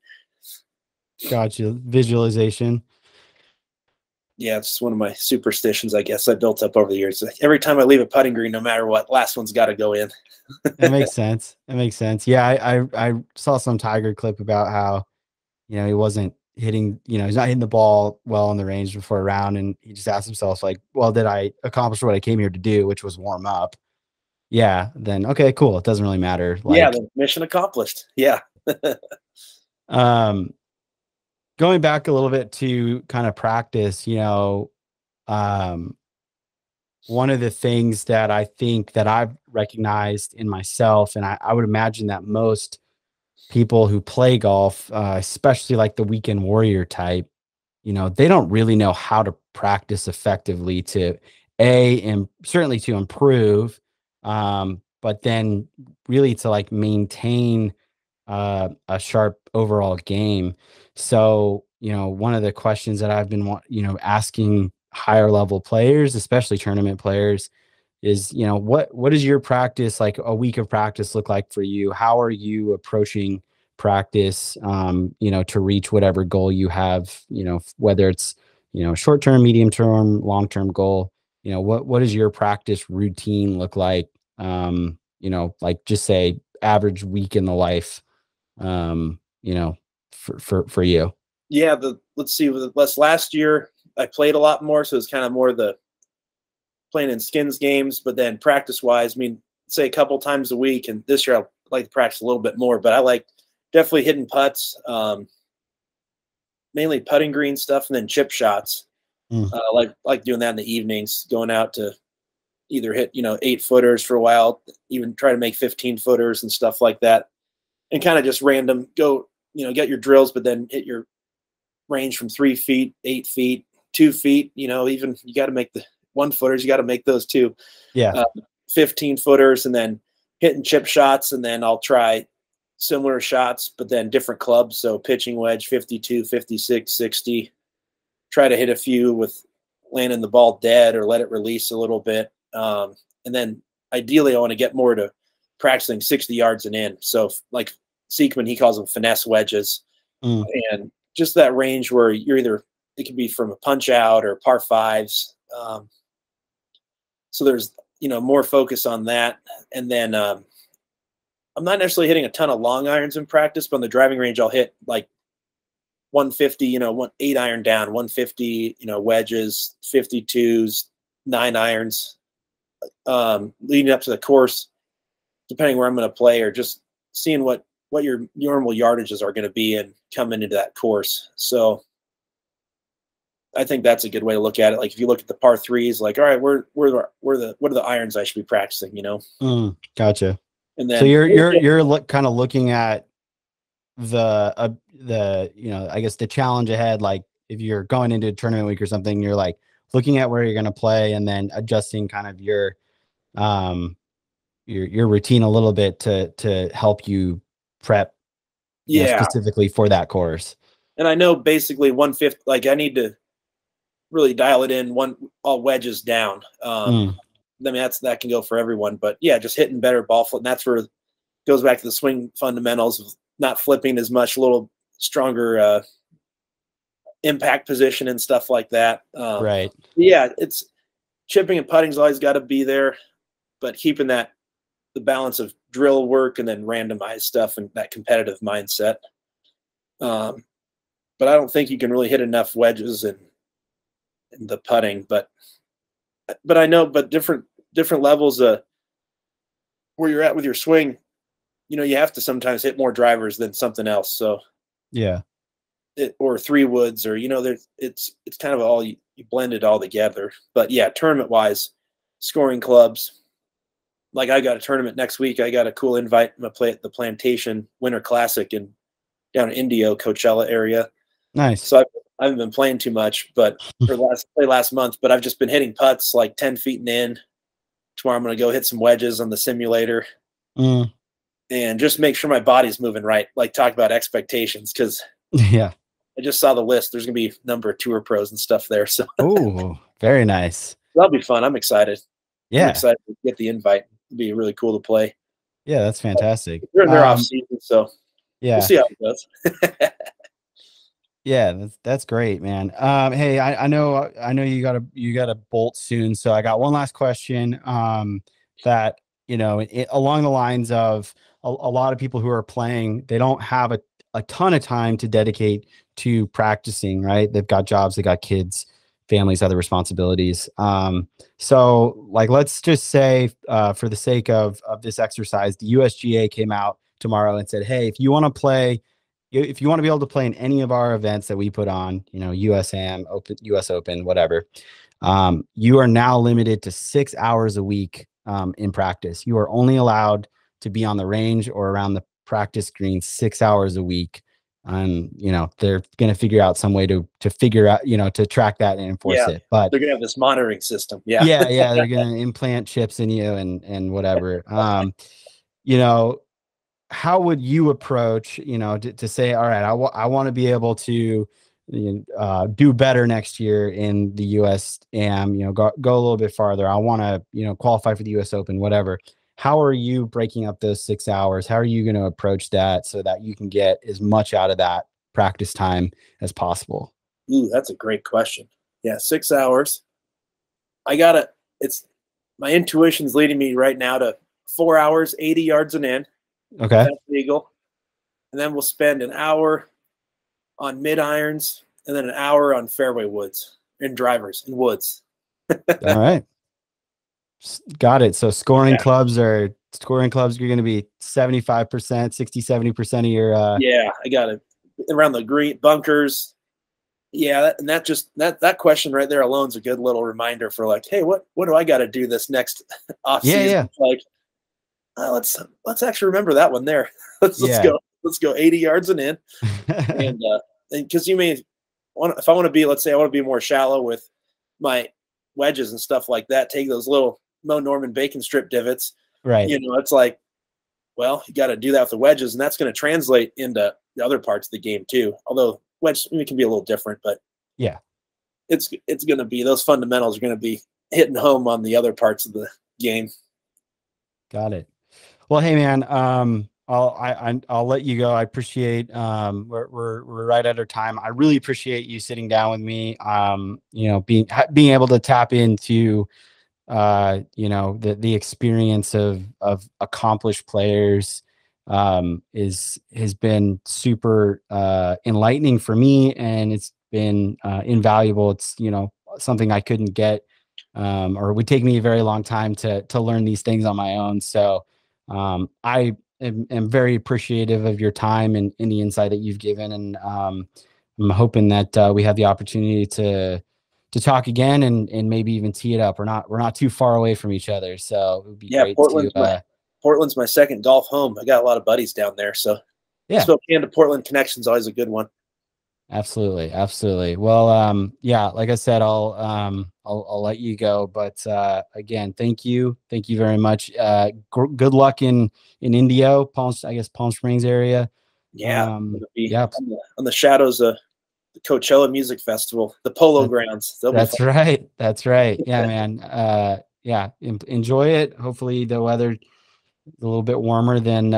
Gotcha. Visualization. Yeah, it's one of my superstitions, I guess, I built up over the years. Like every time I leave a putting green, no matter what, last one's got to go in. That makes sense. Yeah, I saw some Tiger clip about how, you know, he wasn't hitting, you know, he's not hitting the ball well on the range before a round, and he just asked himself, like, well, did I accomplish what I came here to do, which was warm up? Yeah, then okay, cool. It doesn't really matter. Like, yeah, the mission accomplished. Yeah. Going back a little bit to kind of practice, you know, one of the things that I think that I've recognized in myself, and I would imagine that most people who play golf, especially like the weekend warrior type, you know, they don't really know how to practice effectively to and certainly to improve, but then really to like maintain a sharp overall game. So, you know, one of the questions that I've been, you know, asking higher level players, especially tournament players, is, you know, what does your practice, like a week of practice, look like for you? How are you approaching practice, you know, to reach whatever goal you have, you know, whether it's, you know, short term, medium term, long term goal? You know, what does your practice routine look like? You know, like just say average week in the life, you know, for you. Yeah, let's see, last year I played a lot more, so it's kind of more the playing in skins games, but then practice wise, I mean, say a couple times a week, and this year I like to practice a little bit more, but I like definitely hitting putts, mainly putting green stuff, and then chip shots. Like doing that in the evenings, going out to either hit, you know, 8 footers for a while, even try to make 15 footers and stuff like that, and kind of just random go, you know, get your drills, but then hit your range from 3 feet, 8 feet, 2 feet, you know, even you got to make the 1 footers, you got to make those too. Yeah. 15 footers, and then hitting chip shots. And then I'll try similar shots, but then different clubs. So pitching wedge, 52, 56, 60, try to hit a few with landing the ball dead or let it release a little bit. And then ideally I want to get more to practicing 60 yards and in. So like Seekman, he calls them finesse wedges. And just that range where you're either, it could be from a punch out or par fives. So there's, you know, more focus on that. And then I'm not necessarily hitting a ton of long irons in practice, but on the driving range, I'll hit like 150, you know, 8 iron down, 150, you know, wedges, 52s, 9 irons, leading up to the course, depending where I'm going to play, or just seeing what your normal yardages are going to be and coming into that course. So I think that's a good way to look at it. Like if you look at the par threes, like, all right, what are the irons I should be practicing, you know? Gotcha. And then so you're kind of looking at the you know, I guess the challenge ahead. Like if you're going into a tournament week or something, you're like looking at where you're going to play and then adjusting kind of your routine a little bit to help you prep, you know, specifically for that course. And I know basically 1/5, like I need to really dial it in all wedges down. I mean, that can go for everyone, but yeah, just hitting better ball foot. And that's where it goes back to the swing fundamentals of not flipping as much, a little stronger impact position and stuff like that. Right. Yeah, it's chipping and putting's always got to be there, but keeping the balance of drill work and then randomized stuff and that competitive mindset. But I don't think you can really hit enough wedges and the putting, but I know, but different levels where you're at with your swing, you know, you have to sometimes hit more drivers than something else. So yeah, or 3 woods, or, you know, it's kind of all you blend it all together. But yeah, tournament wise, scoring clubs, like I got a tournament next week. I got a cool invite. I'm gonna play at the Plantation Winter Classic down in Indio, Coachella area. Nice. So I haven't been playing too much, but last month, but I've just been hitting putts like 10 feet and in. Tomorrow I'm going to go hit some wedges on the simulator and just make sure my body's moving right. Like talk about expectations. Cause yeah, I just saw the list. There's going to be a number of tour pros and stuff there. So oh, very nice. That'll be fun. I'm excited. Yeah. I'm excited to get the invite. It'll be really cool to play. Yeah. That's fantastic. They're in their off season. So yeah, we'll see how it goes. Yeah, that's great, man. Hey, I know you gotta bolt soon, so I got one last question. That, you know, along the lines of a lot of people who are playing, they don't have a ton of time to dedicate to practicing, right? They've got jobs, they got kids, families, other responsibilities. So like, let's just say, for the sake of this exercise, the USGA came out tomorrow and said, hey, if you want to be able to play in any of our events that we put on, you know, USAM, Open, US Open, whatever, you are now limited to 6 hours a week in practice. You are only allowed to be on the range or around the practice green 6 hours a week. You know, they're going to figure out some way to figure out, you know, to track that and enforce it. But they're going to have this monitoring system. Yeah. Yeah. They're going to implant chips in you and whatever. You know, how would you approach, you know, to say, all right, I want to be able to do better next year in the USAM, you know, go a little bit farther. I want to, you know, qualify for the US Open, whatever. How are you breaking up those 6 hours? How are you going to approach that so that you can get as much out of that practice time as possible? Ooh, that's a great question. Yeah, 6 hours. My intuition's leading me right now to 4 hours, 80 yards and in. Okay. That's legal. And then we'll spend an hour on mid irons and then an hour on fairway woods and drivers and woods. All right. Got it. So scoring clubs, you're going to be 75%, 60, 70% of your, yeah, I got it around the green bunkers. Yeah. That question right there alone is a good little reminder for like, hey, what do I got to do this next off season? Yeah. Like, let's actually remember that one there. Let's go 80 yards and in. And because you may want, if I want to be, let's say I want to be more shallow with my wedges and stuff like that, take those little Mo Norman bacon strip divots. Right. You know, it's like, well, you got to do that with the wedges, and that's going to translate into the other parts of the game too. Although wedge can be a little different, but yeah, it's going to be, those fundamentals are going to be hitting home on the other parts of the game. Got it. Well, hey man, I'll let you go. I appreciate, we're right at our time. I really appreciate you sitting down with me. You know, being able to tap into, you know, the experience of accomplished players, has been super, enlightening for me, and it's been, invaluable. It's, you know, something I couldn't get, or it would take me a very long time to learn these things on my own. So, I am very appreciative of your time and the insight that you've given. And I'm hoping that we have the opportunity to talk again and maybe even tee it up. We're not too far away from each other, so it would be great Portland's my second golf home. I got a lot of buddies down there, so yeah. Spokane to Portland connection is always a good one. Absolutely. Well, yeah, like I said, I'll let you go, but again, thank you very much. Good luck in Indio, Palm Springs area. Yeah, on the shadows of the Coachella Music Festival, the Polo Grounds. That's right. Yeah, man. Enjoy it. Hopefully the weather a little bit warmer than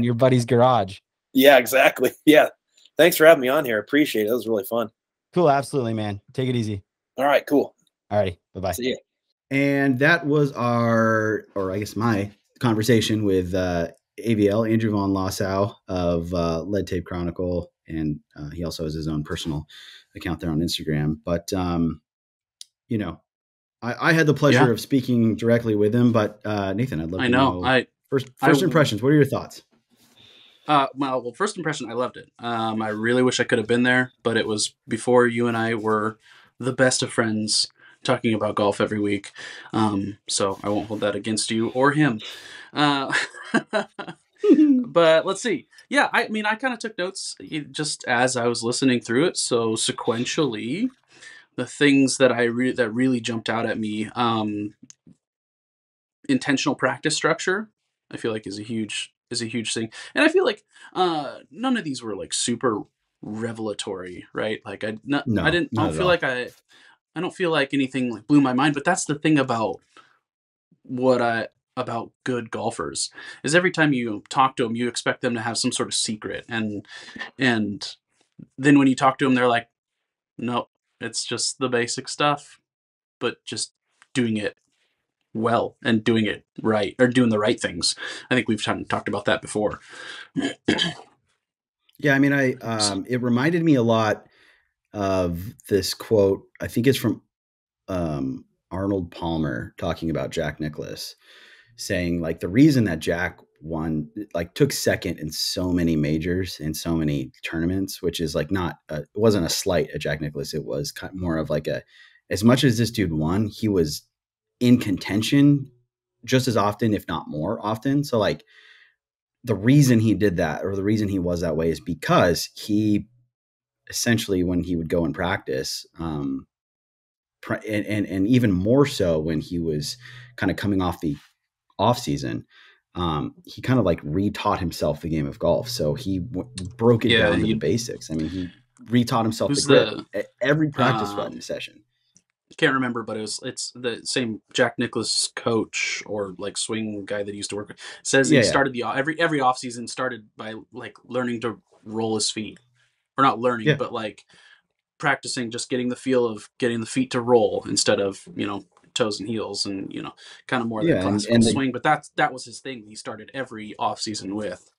your buddy's garage. Yeah, exactly. Yeah. Thanks for having me on here. Appreciate it. That was really fun. Cool. Absolutely, man. Take it easy. All right, cool. All righty. Bye-bye. See ya. And that was my conversation with AVL, Andrew Von Lossow of Lead Tape Chronicle. And he also has his own personal account there on Instagram. But, I had the pleasure of speaking directly with him. But Nathan, I'd love to know. First impressions. What are your thoughts? Well, first impression, I loved it. I really wish I could have been there, but it was before you and I were the best of friends talking about golf every week. So I won't hold that against you or him. But let's see. Yeah, I kind of took notes just as I was listening through it. So sequentially, the things that that really jumped out at me, intentional practice structure, I feel like is a huge thing. And I feel like none of these were like super revelatory, right? Like I don't feel like anything like blew my mind, but that's the thing about about good golfers is every time you talk to them, you expect them to have some sort of secret. And then when you talk to them, they're like, no, it's just the basic stuff, but just doing it well and doing it right, or doing the right things. I think we've talked about that before. Yeah, I mean, it reminded me a lot of this quote. I think it's from Arnold Palmer talking about Jack Nicklaus, saying like the reason that Jack took second in so many majors and so many tournaments, which is like it wasn't a slight at Jack Nicklaus. It was kind of more of like as much as this dude won, he was in contention just as often, if not more often. So like the reason he did that, or the reason he was that way, is because he essentially, when he would go and practice, and even more so when he was kind of coming off the off season, he kind of like retaught himself the game of golf. So he broke it down to the basics. I mean, he retaught himself the grip at every practice session. Can't remember, but it's the same Jack Nicklaus coach or like swing guy that he used to work with says he started every off season started by like learning to roll his feet, or not learning, but like practicing, just getting the feel of getting the feet to roll instead of, toes and heels, and, kind of more the classical swing. But that was his thing. He started every off season with.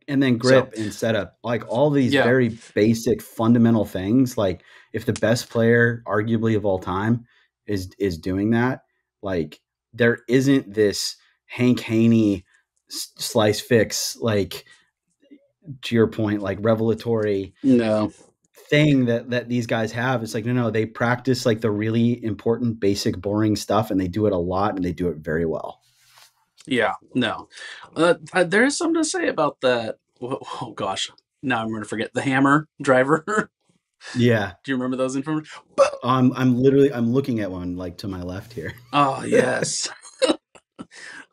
And then grip and setup, like all these very basic fundamental things. Like if the best player arguably of all time is doing that, like there isn't this Hank Haney slice fix, like to your point, like revelatory thing that these guys have. It's like, no, they practice like the really important, basic, boring stuff, and they do it a lot, and they do it very well. Yeah, no. There is something to say about that. Oh gosh, now I'm going to forget the hammer driver. Yeah. Do you remember those information? I'm looking at one like to my left here. Oh yes.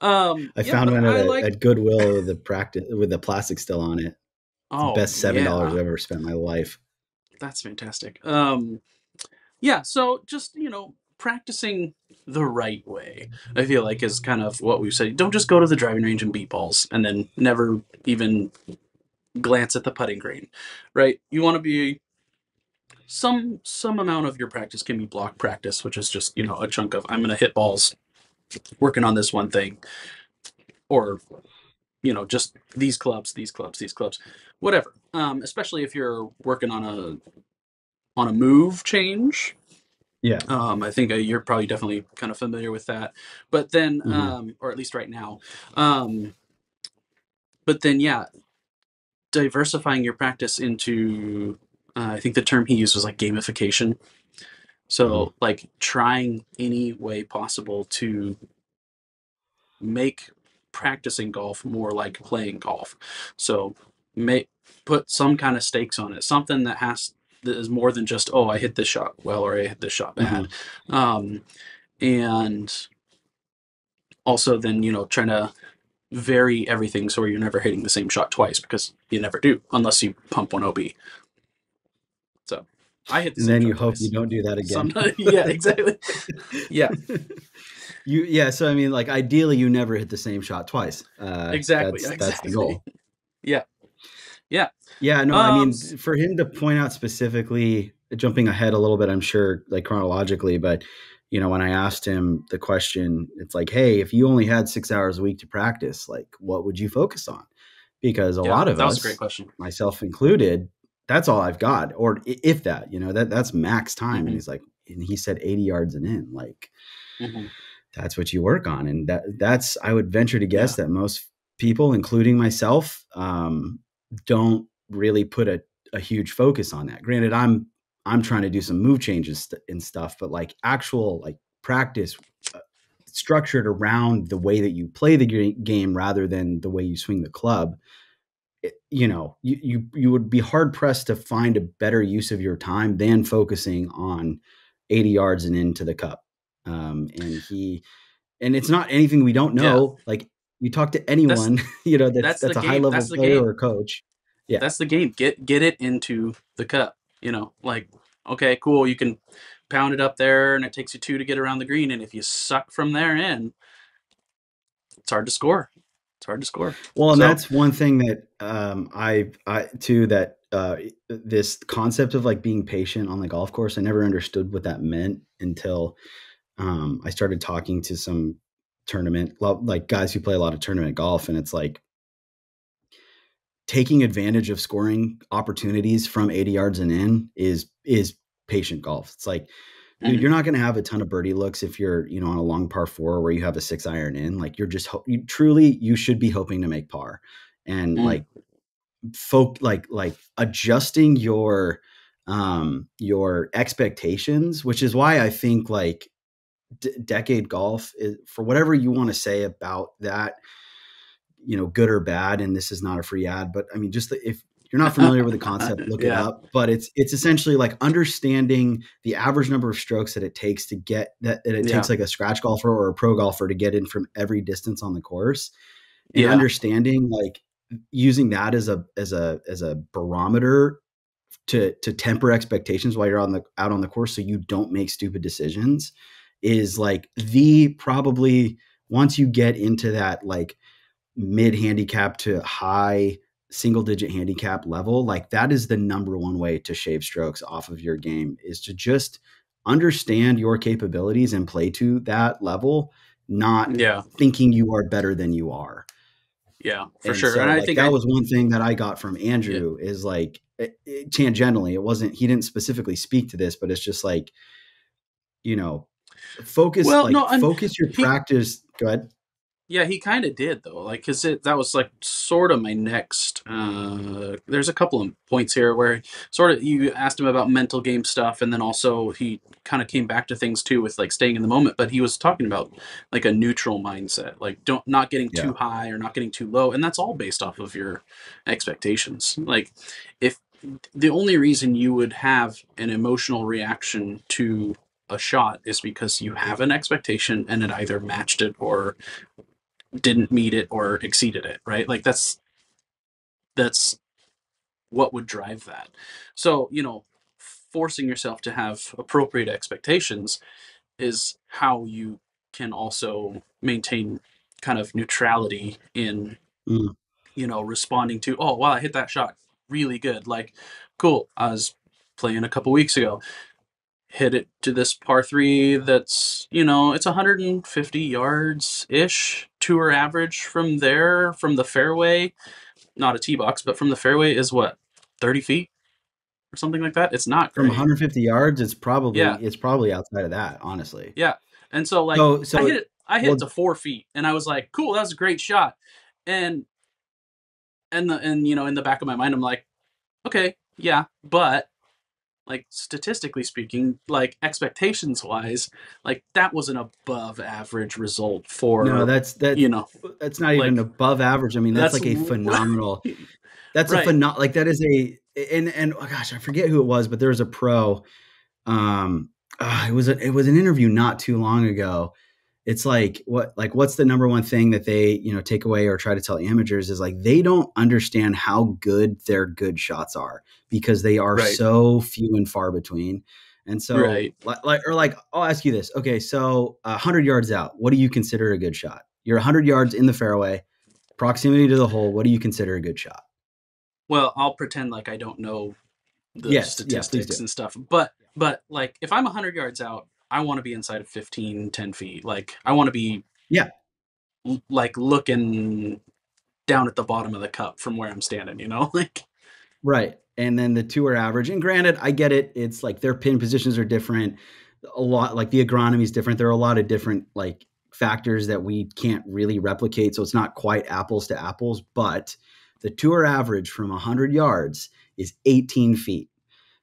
I found one at Goodwill with the plastic still on it. It's the best $7 I've ever spent in my life. That's fantastic. So just, practicing the right way, I feel like, is kind of what we've said. Don't just go to the driving range and beat balls and then never even glance at the putting green, right? You want to be some amount of your practice can be block practice, which is just, a chunk of, I'm going to hit balls working on this one thing, or, just these clubs, whatever. Especially if you're working on a move change. Yeah. I think you're probably definitely kind of familiar with that, but then, or at least right now, but then diversifying your practice into I think the term he used was like gamification. So like trying any way possible to make practicing golf more like playing golf. So make put some kind of stakes on it, something that is more than just, oh, I hit this shot well or I hit this shot bad. And also then, trying to vary everything so you're never hitting the same shot twice, because you never do unless you pump one OB. So I hit the and same then shot you hope twice. you don't do that again. Yeah, exactly. Yeah. So I mean, like, ideally you never hit the same shot twice. Exactly. That's the goal. Yeah. No, I mean, for him to point out specifically, jumping ahead a little bit, I'm sure, like chronologically, but when I asked him the question, it's like, hey, if you only had 6 hours a week to practice, like, what would you focus on? Because a lot of that us, was a great question, myself included, that's all I've got, or if that, that's max time. And he said 80 yards and in, like, that's what you work on. And that's, I would venture to guess that most people, including myself, don't really put a huge focus on that. Granted, I'm trying to do some move changes and stuff, but like actual like practice structured around the way that you play the game rather than the way you swing the club, you would be hard pressed to find a better use of your time than focusing on 80 yards and into the cup. And it's not anything we don't know. Like, you talk to anyone, that's a high level player or coach. Yeah, that's the game. Get it into the cup. Like, okay, cool. You can pound it up there, and it takes you 2 to get around the green. And if you suck from there in, it's hard to score. Well, and that's one thing that I too, that this concept of like being patient on the golf course, I never understood what that meant until I started talking to some like guys who play a lot of tournament golf, and it's like taking advantage of scoring opportunities from 80 yards and in is patient golf. It's like, dude, you're not going to have a ton of birdie looks if you're, on a long par 4 where you have a 6 iron in. Like, you're just you should be hoping to make par, and like adjusting your expectations, which is why I think like decade golf is, for whatever you want to say about that, good or bad. And this is not a free ad, but I mean, just if you're not familiar with the concept, look it up. But it's essentially like understanding the average number of strokes that it takes to get that it takes like a scratch golfer or a pro golfer to get in from every distance on the course, and understanding, like, using that as a barometer to temper expectations while you're out on the course, so you don't make stupid decisions, is like probably once you get into that like mid handicap to high single digit handicap level, like that is the number one way to shave strokes off of your game, is to just understand your capabilities and play to that level, not thinking you are better than you are. Yeah, for sure. So, and I think that was one thing that I got from Andrew, is like tangentially, he didn't specifically speak to this, but it's just like, focus, focus your practice. Go ahead. Yeah, he kind of did though, like, because that was like sort of my next. There's a couple of points here where sort of you asked him about mental game stuff, and then also he kind of came back to things too with like staying in the moment. But he was talking about like a neutral mindset, like not getting too high or not getting too low, and that's all based off of your expectations. Like, if the only reason you would have an emotional reaction to a shot is because you have an expectation and it either matched it or didn't meet it or exceeded it, right? Like, that's what would drive that. So, forcing yourself to have appropriate expectations is how you can also maintain kind of neutrality in, responding to, oh, wow, I hit that shot really good. Like, cool. I was playing a couple weeks ago, hit it to this par 3 that's, it's 150 yards ish tour average from there, from the fairway, not a tee box, but from the fairway is what, 30 feet or something like that. It's not great. From 150 yards, it's probably outside of that, honestly. Yeah. And so like, I hit it to 4 feet, and I was like, cool, that was a great shot. And and in the back of my mind, I'm like, okay, yeah, but like statistically speaking, like expectations wise, like that was an above average result No, for, that's not even like above average. I mean, that's that's like a phenomenal. That's a right. like that is a and oh gosh, I forget who it was, but there was a pro. Um, it was an interview not too long ago. It's like what's the number one thing that they take away or try to tell amateurs is like they don't understand how good their good shots are because they are Right. so few and far between. And so Right. like I'll ask you this. Okay, so 100 yards out, what do you consider a good shot? You're 100 yards in the fairway, proximity to the hole. What do you consider a good shot? Well, I'll pretend like I don't know the Yes, yeah, please statistics do. and stuff, but like if I'm 100 yards out, I want to be inside of 10 feet. Like I want to be Yeah, like looking down at the bottom of the cup from where I'm standing, like right. And then the tour average, and granted, I get it. It's like their pin positions are different. A lot like the agronomy is different. There are a lot of different like factors that we can't really replicate. So it's not quite apples to apples, but the tour average from 100 yards is 18 feet.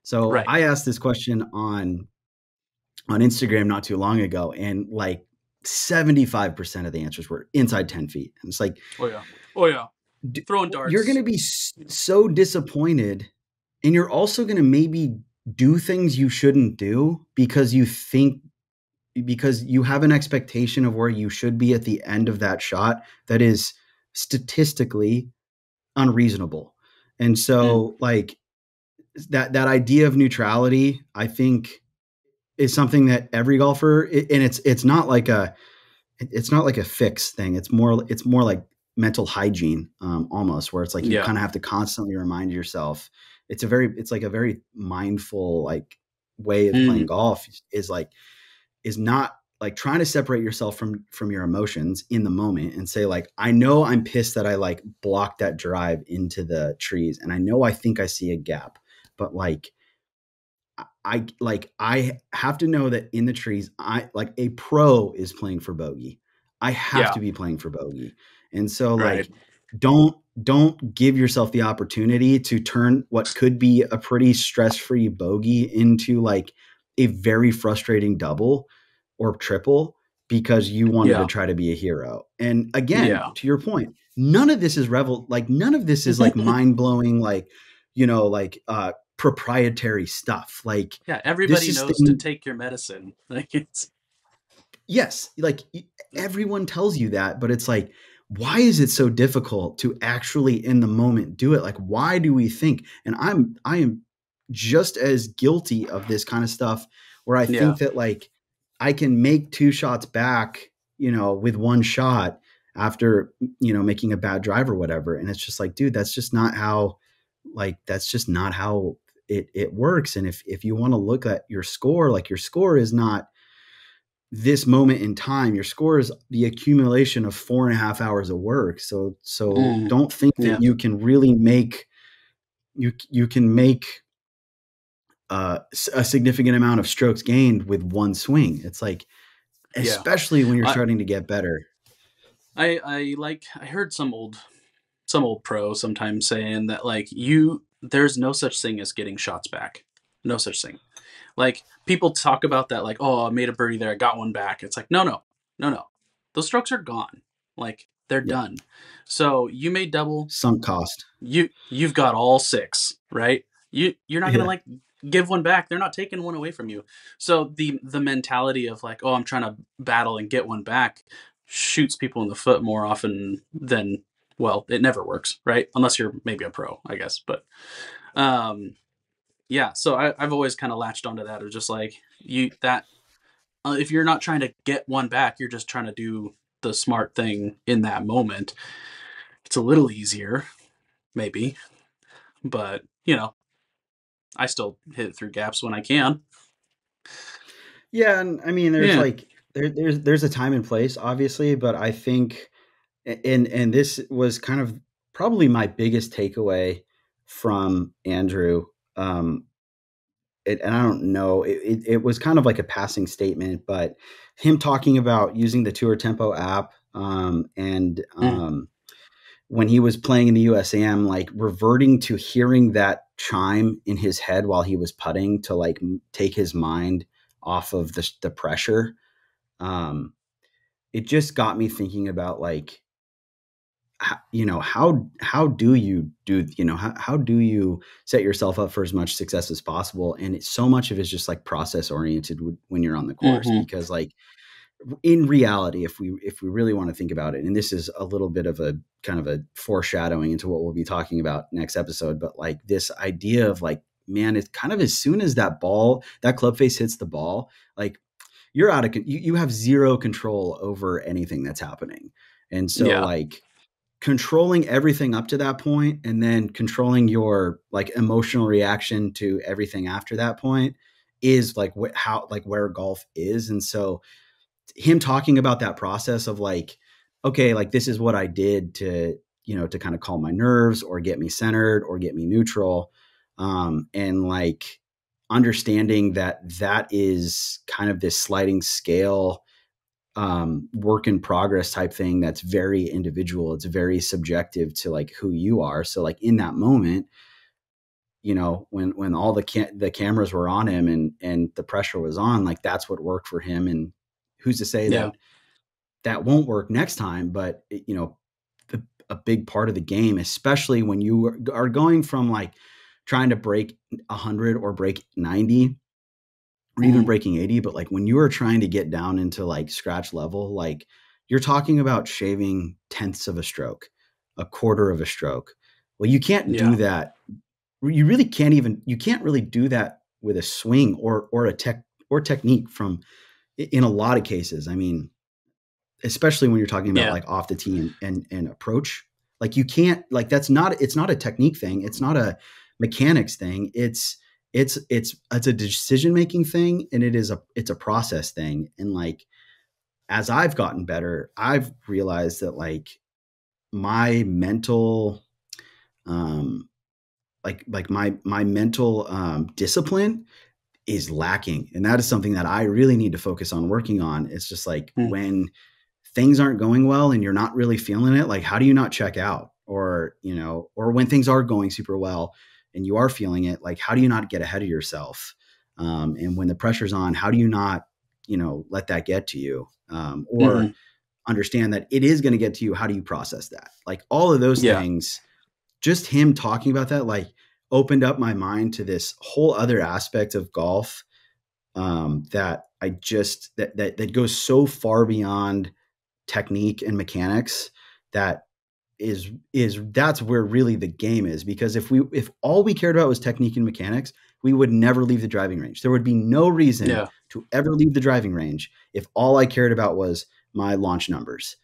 So right. I asked this question on Instagram not too long ago, and like 75% of the answers were inside 10 feet. And it's like, Oh yeah, throwing you're going darts. to be so disappointed, and you're also going to maybe do things you shouldn't do because you have an expectation of where you should be at the end of that shot that is statistically unreasonable. And so like that idea of neutrality, I think, is something that every golfer, and it's not like a fix thing. It's more like mental hygiene, almost, where it's like you Yeah. kind of have to constantly remind yourself. It's like a very mindful like way of playing golf is not like trying to separate yourself from your emotions in the moment and say like, I know I'm pissed that I like blocked that drive into the trees, and I know I think I see a gap, but like I have to know that in the trees, I like a pro is playing for bogey. I have Yeah. to be playing for bogey. And so Right. like don't give yourself the opportunity to turn what could be a pretty stress-free bogey into like a very frustrating double or triple because you wanted to Yeah. try to be a hero. And again, Yeah. to your point, none of this is none of this is like mind-blowing, like, proprietary stuff. Like Yeah. this Everybody is knows to thing, take your medicine. Like it's yes, like everyone tells you that, but it's like, why is it so difficult to actually in the moment do it? Like, why do we think? And I am just as guilty of this kind of stuff where I yeah. think that like I can make two shots back, with one shot after, making a bad drive or whatever. And it's just like, dude, that's just not how, it works. And if you want to look at your score, like your score is not this moment in time. Your score is the accumulation of 4.5 hours of work. So don't think that Yeah. you can really make you can make a significant amount of strokes gained with one swing. It's like, Yeah. especially when you're I starting to get better. I heard some old pro sometimes saying that like there's no such thing as getting shots back. No such thing. Like people talk about that, like, oh, I made a birdie there, I got one back. It's like, no. Those strokes are gone. Like they're Yeah. done. So you made double, Sunk cost. you've got all six, right? You're not gonna Yeah. like give one back. They're not taking one away from you. So the mentality of like, oh, I'm trying to battle and get one back shoots people in the foot more often than, well, it never works, right? Unless you're maybe a pro, I guess. But yeah, so I've always kind of latched onto that of just like if you're not trying to get one back, you're just trying to do the smart thing in that moment. It's a little easier, maybe, but I still hit it through gaps when I can. Yeah, and I mean, there's Yeah. like there's a time and place, obviously, but I think, and this was kind of probably my biggest takeaway from Andrew. And I don't know, it was kind of like a passing statement, but him talking about using the Tour Tempo app, and when he was playing in the USAM, like reverting to hearing that chime in his head while he was putting to like take his mind off of the pressure. It just got me thinking about like, how do you do, how do you set yourself up for as much success as possible? And so much of it is just like process oriented when you're on the course, because like in reality, if we really want to think about it, and this is a little bit of a kind of a foreshadowing into what we'll be talking about next episode, but like this idea of like, man, it's kind of as soon as that club face hits the ball, like you're out of, you have zero control over anything that's happening. And so like controlling everything up to that point and then controlling your like emotional reaction to everything after that point is like where golf is. And so him talking about that process of like, okay, like this is what I did to, to kind of calm my nerves or get me centered or get me neutral. And like understanding that is kind of this sliding scale, work in progress type thing. That's very individual. It's very subjective to like who you are. So like in that moment, when all the cameras were on him and the pressure was on, like that's what worked for him. And who's to say that won't work next time? But a big part of the game, especially when you are going from like trying to break 100 or break 90 or even breaking 80, but like when you are trying to get down into like scratch level, like you're talking about shaving tenths of a stroke, a quarter of a stroke. Well, you can't do that. You really can't you can't really do that with a swing or technique in a lot of cases. I mean, especially when you're talking about like off the tee and approach, like you can't, like it's not a technique thing. It's not a mechanics thing. It's a decision-making thing. And it's a process thing. And like, as I've gotten better, I've realized that like my mental, my mental discipline is lacking. And that is something that I really need to focus on working on. It's just like when things aren't going well and you're not really feeling it, like how do you not check out? Or, or when things are going super well and you are feeling it, like how do you not get ahead of yourself? And when the pressure's on, how do you not, let that get to you? Or understand that it is going to get to you. How do you process that? Like all of those things, just him talking about that, like opened up my mind to this whole other aspect of golf that I just, that goes so far beyond technique and mechanics. That's where really the game is. Because if all we cared about was technique and mechanics, we would never leave the driving range. There would be no reason to ever leave the driving range if all I cared about was my launch numbers.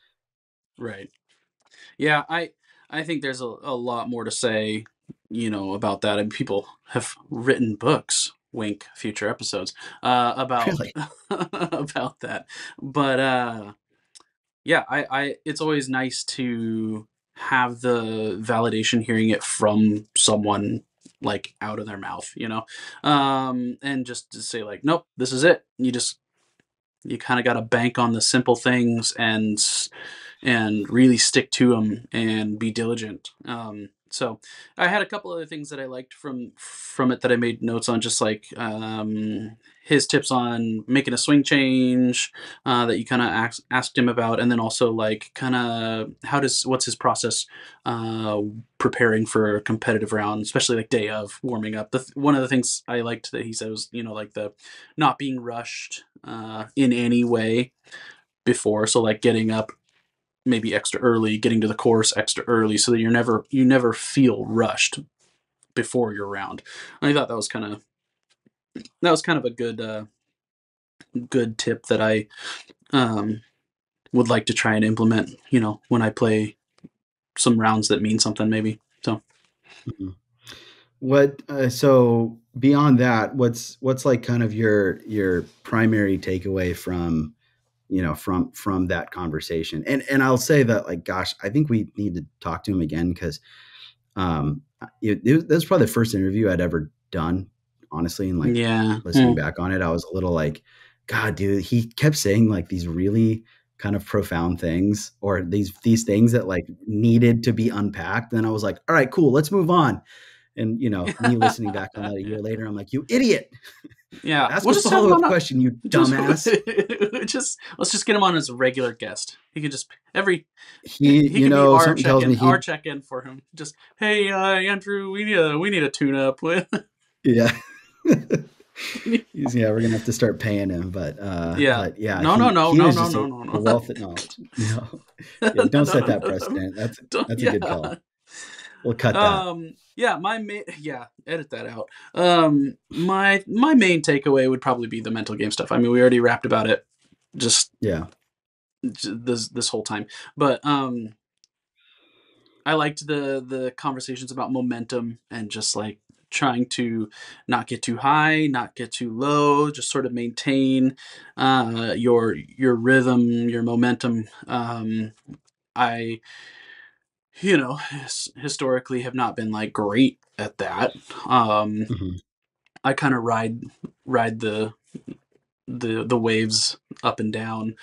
Right. Yeah. I think there's a lot more to say, about that. And people have written books, wink, future episodes, about, Really? about that. But, it's always nice to have the validation hearing it from someone like out of their mouth, and just to say like, nope, this is it. You kind of got to bank on the simple things and really stick to them and be diligent. So I had a couple other things that I liked from it that I made notes on, just like his tips on making a swing change that you kind of asked him about, and then also like kind of what's his process preparing for a competitive round, especially like day of warming up. One of the things I liked that he said was like the not being rushed in any way before, so like getting up maybe extra early, getting to the course extra early, so that you never feel rushed before your round. I thought that was kind of a good tip that I would like to try and implement, when I play some rounds that mean something, maybe. So what so beyond that, what's like kind of your primary takeaway from from that conversation? And I'll say that, like, gosh, I think we need to talk to him again, because that was probably the first interview I'd ever done, honestly. And like listening back on it, I was a little like, God, dude, he kept saying like these really kind of profound things, or these things that like needed to be unpacked. Then I was like, all right, cool, let's move on. And me listening back on that a year later, I'm like, you idiot. Yeah, Ask we'll a just have him follow-up on question, you dumbass. Let's just get him on as a regular guest. He can just he can be our something tells me our check-in for him. Just, hey, Andrew, we need a tune-up. Yeah. We're gonna have to start paying him, but yeah, no, no, a wealth of knowledge. No, yeah, don't set that precedent. That's a good call. We'll cut that. Edit that out. My main takeaway would probably be the mental game stuff. I mean, we already rapped about it just this whole time, but I liked the conversations about momentum and just like trying to not get too high, not get too low, just sort of maintain your rhythm, your momentum. I historically have not been like great at that. I kind of ride the waves up and down.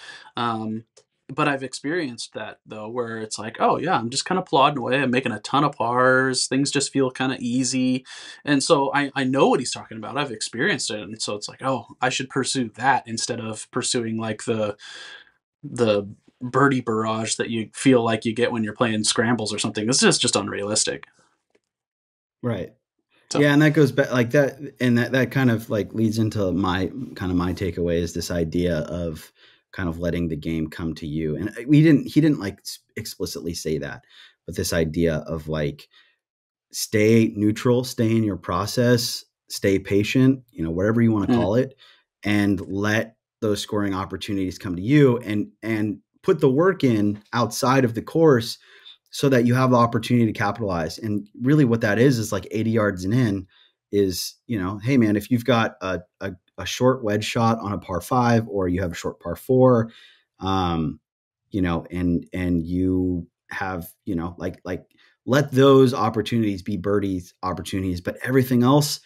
But I've experienced that though, where it's like, oh yeah, I'm just kind of plodding away. I'm making a ton of pars. Things just feel kind of easy. And so I know what he's talking about. I've experienced it. And so it's like, oh, I should pursue that instead of pursuing like the birdie barrage that you feel like you get when you're playing scrambles or something. This is just unrealistic. Right. So. Yeah, and that goes back like that, and that kind of like leads into my takeaway is this idea of kind of letting the game come to you. And he didn't like explicitly say that, but this idea of like stay neutral, stay in your process, stay patient, whatever you want to call it, and let those scoring opportunities come to you, and put the work in outside of the course so that you have the opportunity to capitalize. And really what that is like 80 yards and in is, hey man, if you've got a short wedge shot on a par 5, or you have a short par 4, and you have, like let those opportunities be birdies opportunities, but everything else,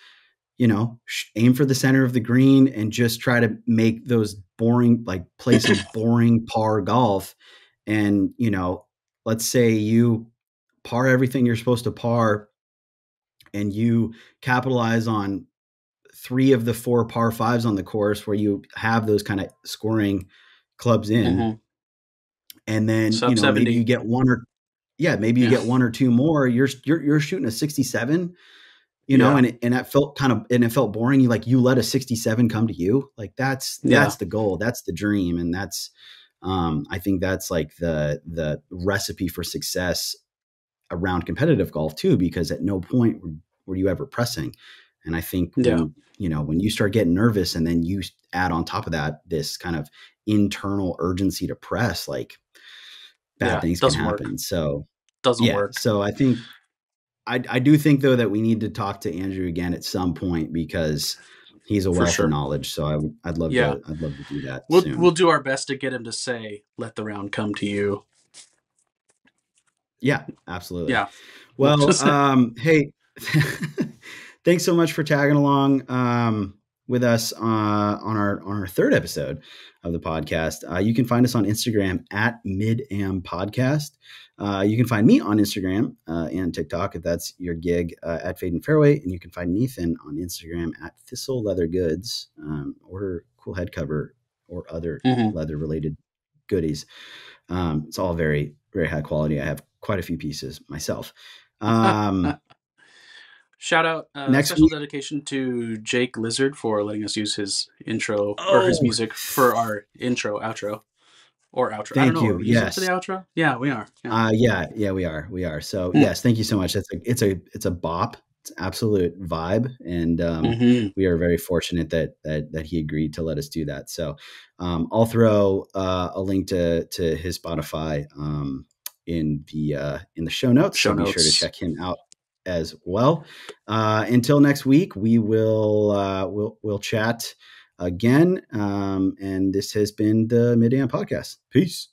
aim for the center of the green and just try to make those boring, like play some boring par golf. And, let's say you par everything you're supposed to par, and you capitalize on 3 of the 4 par 5s on the course where you have those kind of scoring clubs in. And then, maybe you get one or two more, you're shooting a 67, and that felt and it felt boring. You let a 67 come to you. Like that's the goal. That's the dream. And that's, I think that's like the recipe for success around competitive golf too, because at no point were you ever pressing. And I think when you start getting nervous and then you add on top of that, this kind of internal urgency to press, like bad things can happen. So doesn't work. So I think, I do think though that we need to talk to Andrew again at some point, because he's a wealth of knowledge. So I'd love to do that. We'll do our best to get him to say, let the round come to you. Yeah, absolutely. Yeah. Well, hey, thanks so much for tagging along with us on our third episode of the podcast. You can find us on Instagram at MidAm Podcast. You can find me on Instagram and TikTok, if that's your gig, at Fade and Fairway. And you can find Nathan on Instagram at Thistle Leather Goods. Order cool head cover or other leather related goodies. It's all very, very high quality. I have quite a few pieces myself. Shout out, special dedication to Jak Lizard for letting us use his intro or his music for our intro, outro, or outro. Thank you. Are we using it for the outro? Yeah, we are. Yeah, we are. So yes, thank you so much. It's a bop. It's absolute vibe, and we are very fortunate that he agreed to let us do that. So I'll throw a link to his Spotify in the show notes. So be sure to check him out as well. Until next week, we will we'll chat again. And this has been the MidAm Podcast. Peace.